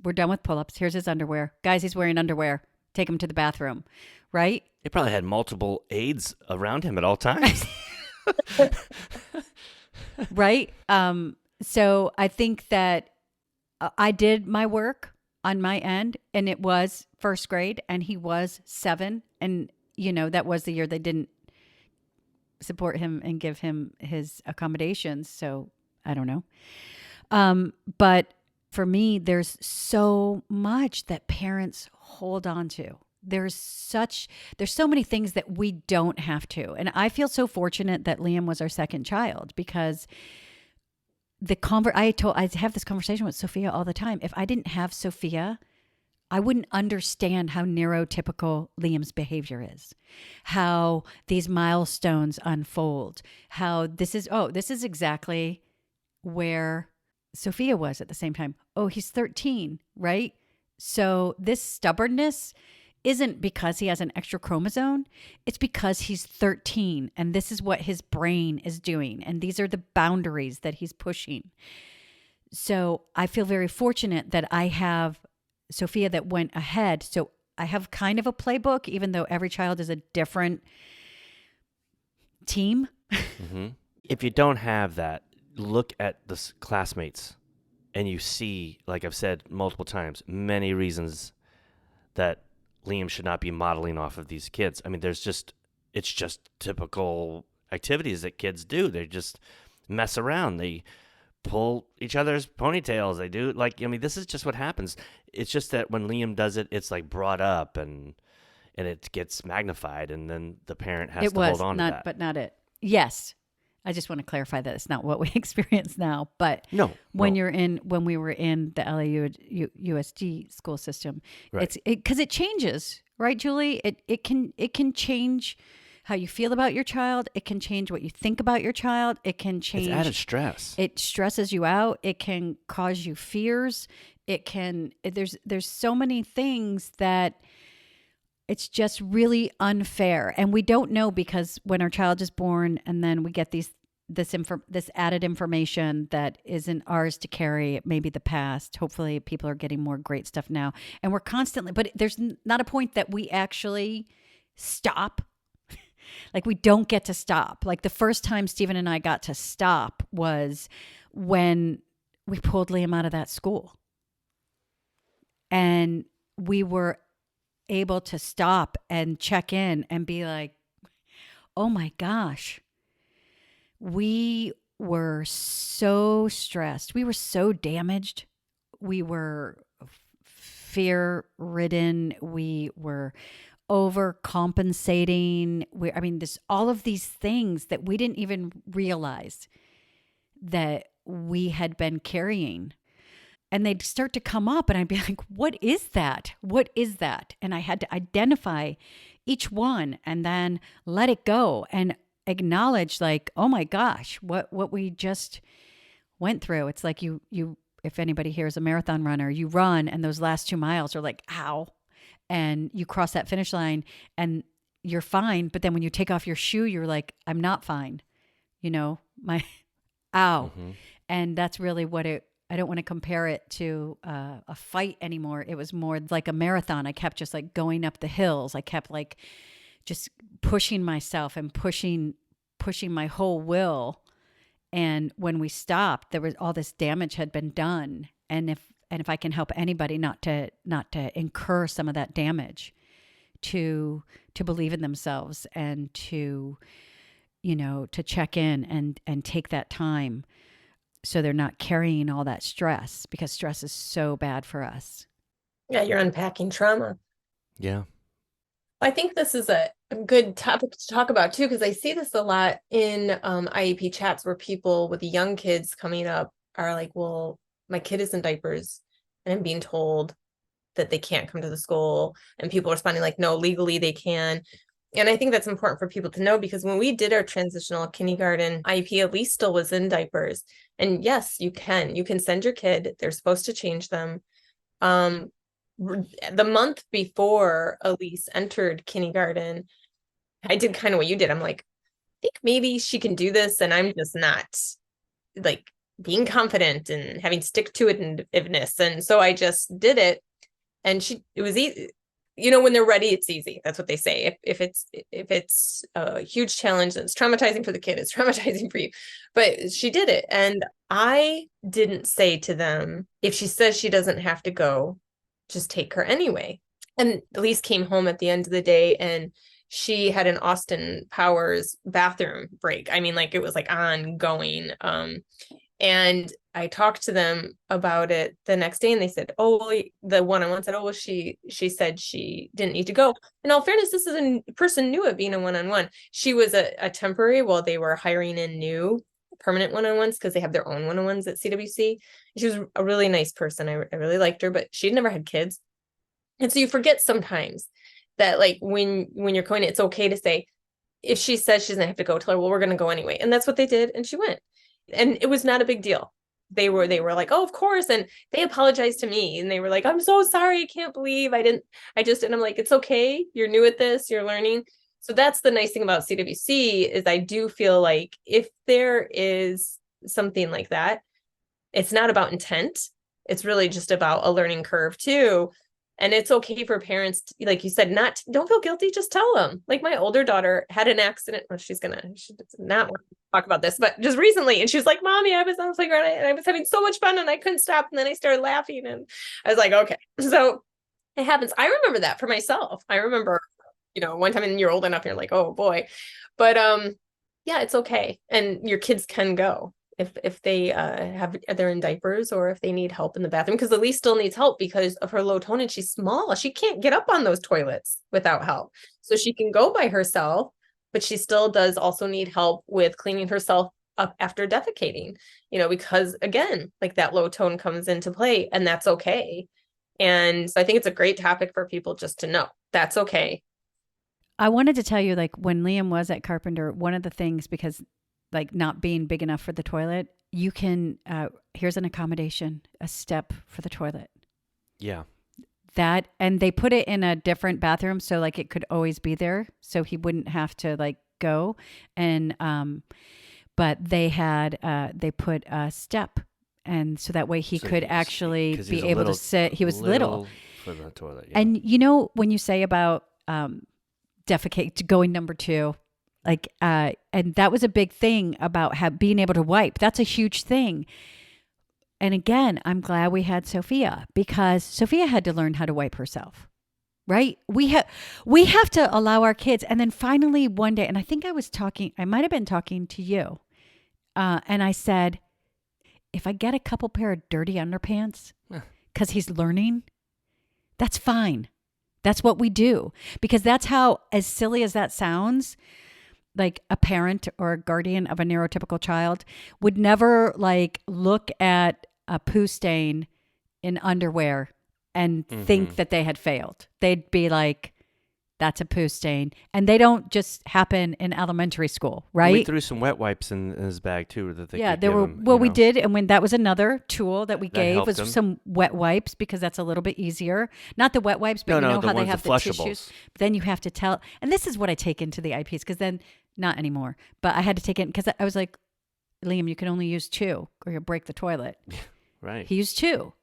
Speaker 3: we're done with pull-ups. Here's his underwear. Guys, he's wearing underwear. Take him to the bathroom. Right?
Speaker 2: He probably had multiple aides around him at all times.
Speaker 3: Right? So I think that I did my work on my end, and it was first grade, and he was 7, and that was the year they didn't support him and give him his accommodations. So I don't know. But for me, there's so much that parents hold on to. There's so many things that we don't have to. And I feel so fortunate that Liam was our second child, because I have this conversation with Sophia all the time. If I didn't have Sophia, I wouldn't understand how neurotypical Liam's behavior is, how these milestones unfold, how this is exactly where Sophia was at the same time. Oh, he's 13, right? So this stubbornness isn't because he has an extra chromosome. It's because he's 13 and this is what his brain is doing. And these are the boundaries that he's pushing. So I feel very fortunate that I have Sophia that went ahead. So I have kind of a playbook, even though every child is a different team.
Speaker 2: Mm-hmm. If you don't have that, look at the classmates and you see, like I've said multiple times, many reasons that Liam should not be modeling off of these kids. I mean, it's just typical activities that kids do. They just mess around. They pull each other's ponytails. They do this is just what happens. It's just that when Liam does it, it's like brought up and it gets magnified, and then the parent has to hold on to that.
Speaker 3: But not it. Yes. I just want to clarify that it's not what we experience now, but when we were in the LAUSD school system,
Speaker 2: right.
Speaker 3: because it changes, right, Julie? It can change how you feel about your child. It can change what you think about your child. It can change.
Speaker 2: It's added stress.
Speaker 3: It stresses you out. It can cause you fears. There's so many things that it's just really unfair. And we don't know, because when our child is born and then we get this added information that isn't ours to carry, it may be the past. Hopefully people are getting more great stuff now. And we're constantly, but there's not a point that we actually stop. Like, we don't get to stop. Like, the first time Stephen and I got to stop was when we pulled Liam out of that school. And we were able to stop and check in and be like, oh my gosh, we were so stressed. We were so damaged. We were fear ridden. We were overcompensating. All of these things that we didn't even realize that we had been carrying. And they'd start to come up and I'd be like, what is that? What is that? And I had to identify each one and then let it go and acknowledge, like, oh my gosh, what we just went through. It's like you if anybody here is a marathon runner, you run and those last 2 miles are like, ow. And you cross that finish line and you're fine. But then when you take off your shoe, you're like, I'm not fine. My ow. Mm-hmm. And that's really what I don't want to compare it to a fight anymore. It was more like a marathon. I kept just like going up the hills. I kept like just pushing myself and pushing my whole will. And when we stopped, there was all this damage had been done. And if I can help anybody not to incur some of that damage, to believe in themselves and to check in and take that time, so they're not carrying all that stress, because stress is so bad for us.
Speaker 4: Yeah, you're unpacking trauma.
Speaker 2: Yeah.
Speaker 4: I think this is a good topic to talk about too, because I see this a lot in IEP chats where people with the young kids coming up are like, well, my kid is in diapers and I'm being told that they can't come to the school, and people responding like, no, legally they can. And I think that's important for people to know, because when we did our transitional kindergarten IEP, Elyse still was in diapers. And yes, you can send your kid. They're supposed to change them. The month before Elyse entered kindergarten, I did kind of what you did. I'm like, I think maybe she can do this, and I'm just not like being confident and having stick-to-itiveness. And so I just did it, and it was easy. When they're ready, it's easy. That's what they say. If it's a huge challenge that's traumatizing for the kid, it's traumatizing for you. But she did it. And I didn't say to them, if she says she doesn't have to go, just take her anyway. And Elyse came home at the end of the day, and she had an Austin Powers bathroom break. I mean, like it was like ongoing. And I talked to them about it the next day, and they said, "Oh, well, the one-on-one said, oh, well, she said she didn't need to go." In all fairness, this is a person new at being a one-on-one. She was a temporary while they were hiring in new permanent one-on-ones because they have their own one-on-ones at CWC. She was a really nice person. I really liked her, but she'd never had kids, and so you forget sometimes that like when you're going, it's okay to say, if she says she's gonna have to go, tell her, well, we're gonna go anyway, and that's what they did, and she went. And it was not a big deal. They were like, oh, of course. And they apologized to me, and they were like, I'm so sorry. I can't believe and I'm like, it's okay. You're new at this, you're learning. So that's the nice thing about CWC is I do feel like if there is something like that, it's not about intent. It's really just about a learning curve too. And it's okay for parents to, like you said, don't feel guilty. Just tell them. Like my older daughter had an accident. Well, she does not want to talk about this, but just recently. And she was like, Mommy, I was on the playground and I was having so much fun and I couldn't stop. And then I started laughing and I was like, okay. So it happens. I remember that for myself. I remember, one time, and you're old enough, you're like, oh boy. But yeah, it's okay. And your kids can go. If they they're in diapers or if they need help in the bathroom, because Elyse still needs help because of her low tone and she's small. She can't get up on those toilets without help. So she can go by herself, but she still does also need help with cleaning herself up after defecating, because again, like that low tone comes into play, and that's okay. And so I think it's a great topic for people just to know that's okay.
Speaker 3: I wanted to tell you, like when Liam was at Carpenter, one of the things, because like not being big enough for the toilet, you can, here's an accommodation, a step for the toilet.
Speaker 2: Yeah.
Speaker 3: That, and they put it in a different bathroom. So like it could always be there. So he wouldn't have to like go. And, but they put a step. And so that way he could actually be able to sit. He was little
Speaker 2: for the toilet. Yeah.
Speaker 3: And when you say about, defecate going number 2, like, and that was a big thing about being able to wipe. That's a huge thing. And again, I'm glad we had Sophia, because Sophia had to learn how to wipe herself, right? We have to allow our kids. And then finally one day, and I think I might've been talking to you. And I said, if I get a couple pair of dirty underpants, cause he's learning, that's fine. That's what we do, because that's how, as silly as that sounds, like a parent or a guardian of a neurotypical child would never like look at a poo stain in underwear and think that they had failed. They'd be like, that's a poo stain. And they don't just happen in elementary school, right?
Speaker 2: We threw some wet wipes in his bag too. That they could
Speaker 3: there were.
Speaker 2: him,
Speaker 3: we did, and when that was another tool that we gave was
Speaker 2: him.
Speaker 3: some wet wipes, because that's a little bit easier. Not the wet wipes, but
Speaker 2: no,
Speaker 3: how they have the
Speaker 2: flushables.
Speaker 3: tissues. But then you have to tell, and this is what I take into the IPs, because then not anymore. But I had to take it because I was like, Liam, you can only use 2, or you'll break the toilet.
Speaker 2: Right.
Speaker 3: He used 2.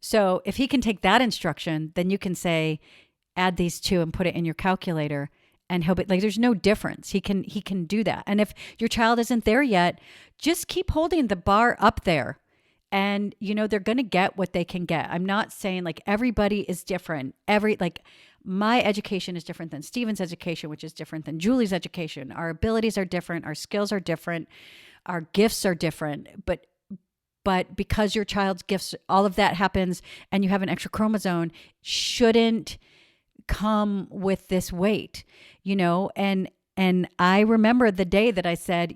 Speaker 3: So if he can take that instruction, then you can say, add these 2 and put it in your calculator, and he'll be like, there's no difference. He can do that. And if your child isn't there yet, just keep holding the bar up there, and they're going to get what they can get. I'm not saying like everybody is different. My education is different than Steven's education, which is different than Julie's education. Our abilities are different. Our skills are different. Our gifts are different. But because your child's gifts, all of that happens, and you have an extra chromosome, shouldn't come with this weight, and I remember the day that I said,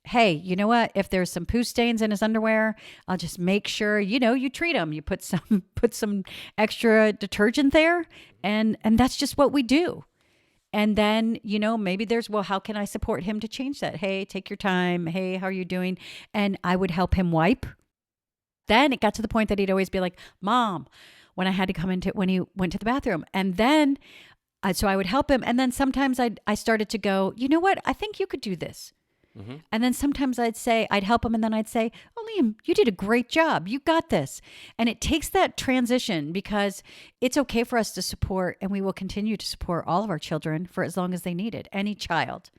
Speaker 3: hey, you know what? If there's some poo stains in his underwear, I'll just make sure, you treat him. You put some extra detergent there, and that's just what we do. And then, maybe there's, well, how can I support him to change that? Hey, take your time. Hey, how are you doing? And I would help him wipe. Then it got to the point that he'd always be like, Mom, when I had to come when he went to the bathroom. And then, so I would help him. And then sometimes I started to go, you know what? I think you could do this. Mm-hmm. And then sometimes I'd help him, and then I'd say, oh, Liam, you did a great job. You got this. And it takes that transition, because it's okay for us to support, and we will continue to support all of our children for as long as they need it. Any child.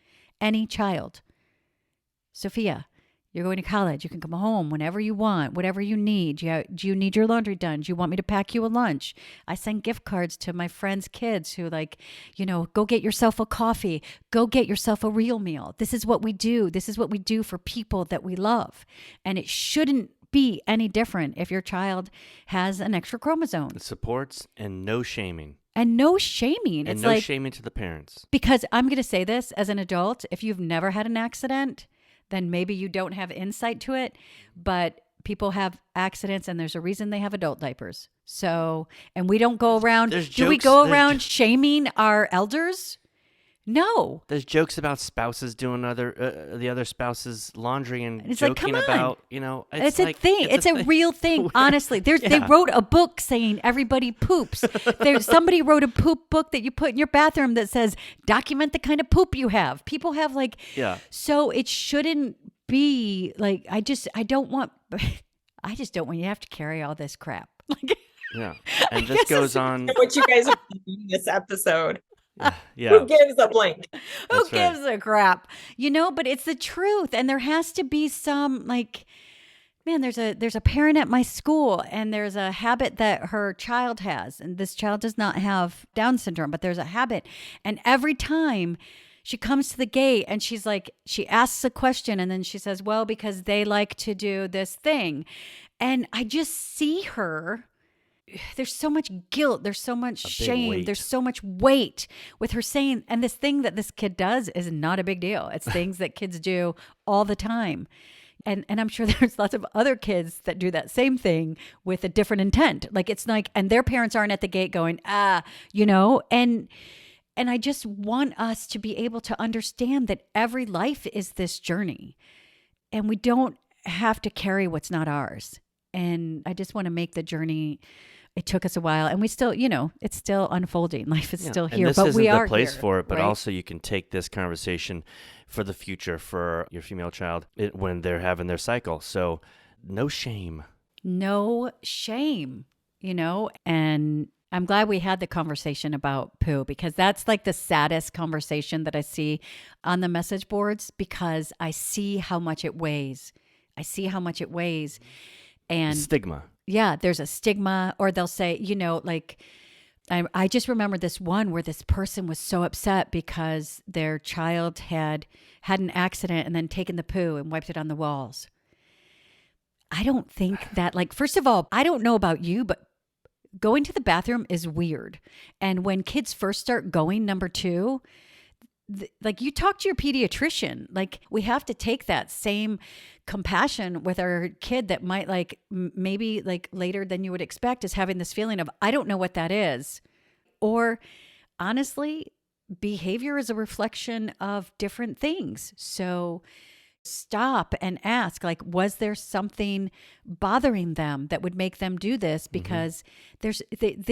Speaker 3: Sophia, You're going to college. You can come home whenever you want, whatever you need. Do you need your laundry done? Do you want me to pack you a lunch? I send gift cards to my friends' kids who go get yourself a coffee. Go get yourself a real meal. This is what we do. This is what we do for people that we love. And it shouldn't be any different if your child has an extra chromosome.
Speaker 2: Supports and no shaming.
Speaker 3: And no shaming.
Speaker 2: And
Speaker 3: it's
Speaker 2: no shaming to the parents.
Speaker 3: Because I'm going to say this as an adult, if you've never had an accident, then maybe you don't have insight to it. But people have accidents and there's a reason they have adult diapers. So, and we don't go around, do we go around shaming our elders? No.
Speaker 2: There's jokes about spouses doing the other spouse's laundry and
Speaker 3: it's
Speaker 2: joking
Speaker 3: like, come on.
Speaker 2: about,
Speaker 3: it's a thing. It's a real thing. Honestly, they wrote a book saying everybody poops. Somebody wrote a poop book that you put in your bathroom that says, document the kind of poop you have. People have so it shouldn't be I just don't want you to have to carry all this crap.
Speaker 2: Yeah. And this goes on.
Speaker 4: What you guys are doing this episode.
Speaker 2: Yeah.
Speaker 4: Who gives a blank?
Speaker 3: Who gives a crap? But it's the truth. And there has to be some man, there's a parent at my school and there's a habit that her child has. And this child does not have Down syndrome, but there's a habit. And every time she comes to the gate and she asks a question and then she says, well, because they like to do this thing. And I just see her. There's so much guilt. There's so much shame. There's so much weight with her saying, and this thing that this kid does is not a big deal. It's things that kids do all the time. And I'm sure there's lots of other kids that do that same thing with a different intent. And their parents aren't at the gate going, and I just want us to be able to understand that every life is this journey and we don't have to carry what's not ours. And I just want to make the journey. It took us a while and we still, it's still unfolding. Life is still here,
Speaker 2: and
Speaker 3: but
Speaker 2: this
Speaker 3: we
Speaker 2: isn't
Speaker 3: are
Speaker 2: the place
Speaker 3: here,
Speaker 2: for it, but
Speaker 3: right?
Speaker 2: also you can take this conversation for the future for your female child when they're having their cycle. So no shame.
Speaker 3: No shame, and I'm glad we had the conversation about poo because that's the saddest conversation that I see on the message boards because I see how much it weighs. And
Speaker 2: stigma.
Speaker 3: Yeah, there's a stigma, or they'll say, I just remember this one where this person was so upset because their child had an accident and then taken the poo and wiped it on the walls. I don't think that, first of all, I don't know about you, but going to the bathroom is weird. And when kids first start going, number two, you talk to your pediatrician. We have to take that same compassion with our kid that might maybe later than you would expect is having this feeling of, I don't know what that is. Or honestly, behavior is a reflection of different things. So stop and ask, was there something bothering them that would make them do this? Because there's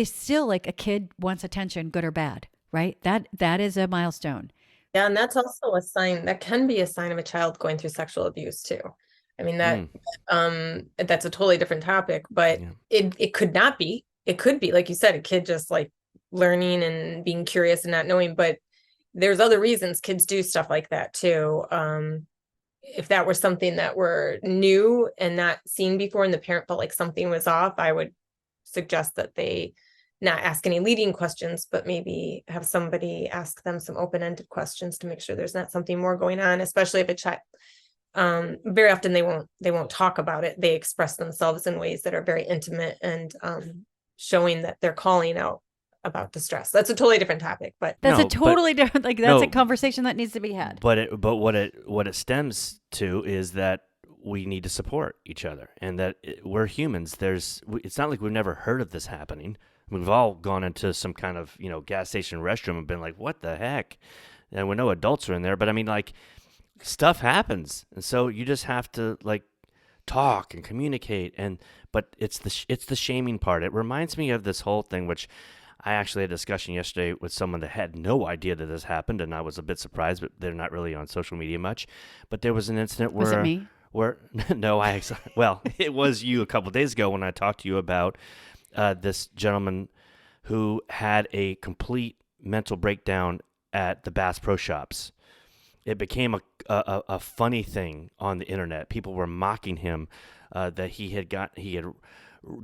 Speaker 3: still a kid wants attention, good or bad, right? That is a milestone.
Speaker 4: Yeah, and that's also a sign that can be a sign of a child going through sexual abuse too. I mean that's a totally different topic, but it could not be. It could be, like you said, a kid just learning and being curious and not knowing, but there's other reasons kids do stuff like that too. If that were something that were new and not seen before and the parent felt like something was off, I would suggest that they not ask any leading questions, but maybe have somebody ask them some open-ended questions to make sure there's not something more going on, especially if a child, very often they won't talk about it. They express themselves in ways that are very intimate and showing that they're calling out about distress. That's a totally different topic, but
Speaker 3: that's a totally different, that's a conversation that needs to be had.
Speaker 2: But what it stems to is that we need to support each other and that we're humans. It's not like we've never heard of this happening. We've all gone into some kind of, gas station restroom and been like, what the heck? And we know adults are in there, but I mean, stuff happens. And so you just have to talk and communicate. But it's the shaming part. It reminds me of this whole thing, which I actually had a discussion yesterday with someone that had no idea that this happened. And I was a bit surprised, but they're not really on social media much. But there was an incident where...
Speaker 3: Was it me?
Speaker 2: No, it was you a couple of days ago when I talked to you about this gentleman who had a complete mental breakdown at the Bass Pro Shops. it became a funny thing on the internet. People were mocking him that he had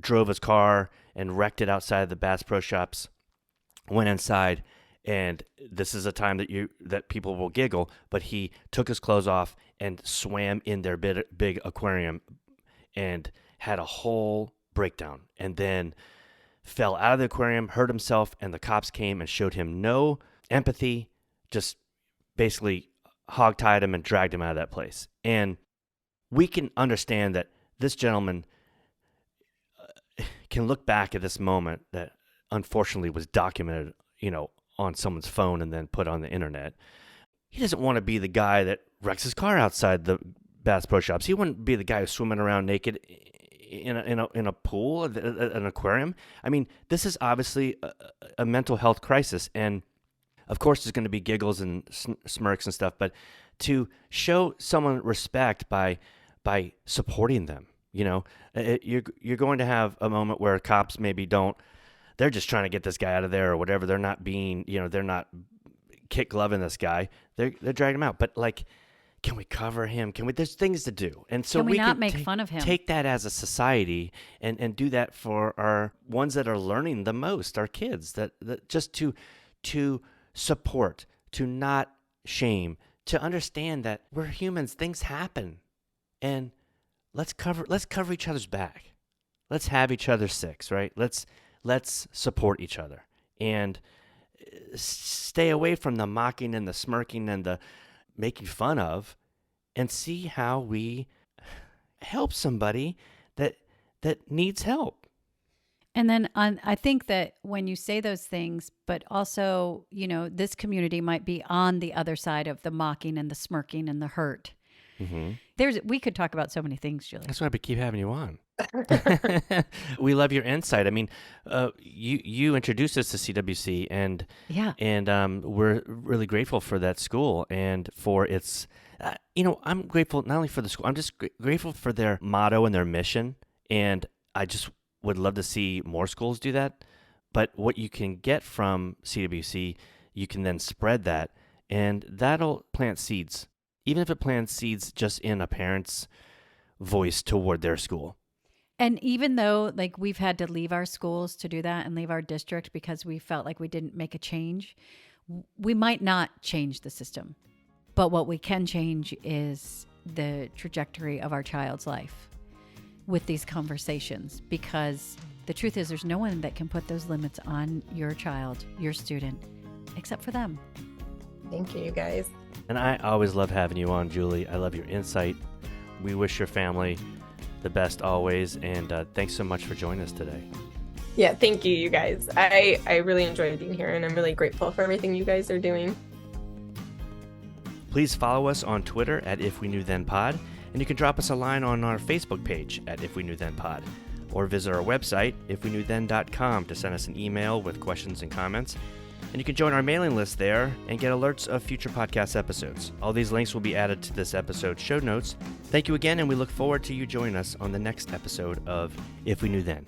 Speaker 2: drove his car and wrecked it outside of the Bass Pro Shops, went inside, and this is a time that people will giggle, but he took his clothes off and swam in their big aquarium and had a whole breakdown, and then fell out of the aquarium, hurt himself, and the cops came and showed him no empathy, just basically hogtied him and dragged him out of that place. And we can understand that this gentleman can look back at this moment that unfortunately was documented, on someone's phone and then put on the internet. He doesn't want to be the guy that wrecks his car outside the Bass Pro Shops. He wouldn't be the guy who's swimming around naked in a pool, an aquarium. I mean, this is obviously a mental health crisis, and of course there's going to be giggles and smirks and stuff, but to show someone respect by supporting them, you're going to have a moment where cops maybe they're just trying to get this guy out of there or whatever. They're not being, they're not kick gloving this guy. They're dragging him out. But can we cover him? There's things to do. And so
Speaker 3: Can we not
Speaker 2: can
Speaker 3: make fun of him?
Speaker 2: Take that as a society and do that for our ones that are learning the most, our kids, that just to support, to not shame, to understand that we're humans, things happen. And let's cover each other's back. Let's have each other's six, right? Let's support each other and stay away from the mocking and the smirking and the making fun of, and see how we help somebody that needs help.
Speaker 3: And then I think that when you say those things, but also, this community might be on the other side of the mocking and the smirking and the hurt.
Speaker 2: Mm-hmm.
Speaker 3: We could talk about so many things, Julie.
Speaker 2: That's why we keep having you on. We love your insight. I mean, you introduced us to CWC, and we're really grateful for that school and for its. I'm grateful not only for the school. I'm just grateful for their motto and their mission, and I just would love to see more schools do that. But what you can get from CWC, you can then spread that, and that'll plant seeds. Even if it plants seeds just in a parent's voice toward their school.
Speaker 3: And even though we've had to leave our schools to do that and leave our district because we felt like we didn't make a change, we might not change the system. But what we can change is the trajectory of our child's life with these conversations, because the truth is there's no one that can put those limits on your child, your student, except for them.
Speaker 4: Thank you, you guys.
Speaker 2: And I always love having you on, Julie. I love your insight. We wish your family the best always, and thanks so much for joining us today.
Speaker 4: Yeah, thank you, you guys. I really enjoyed being here, and I'm really grateful for everything you guys are doing.
Speaker 2: Please follow us on Twitter at If We Knew Then Pod, and you can drop us a line on our Facebook page at If We Knew Then Pod, or visit our website, ifweknewthen.com, to send us an email with questions and comments. And you can join our mailing list there and get alerts of future podcast episodes. All these links will be added to this episode's show notes. Thank you again, and we look forward to you joining us on the next episode of If We Knew Then.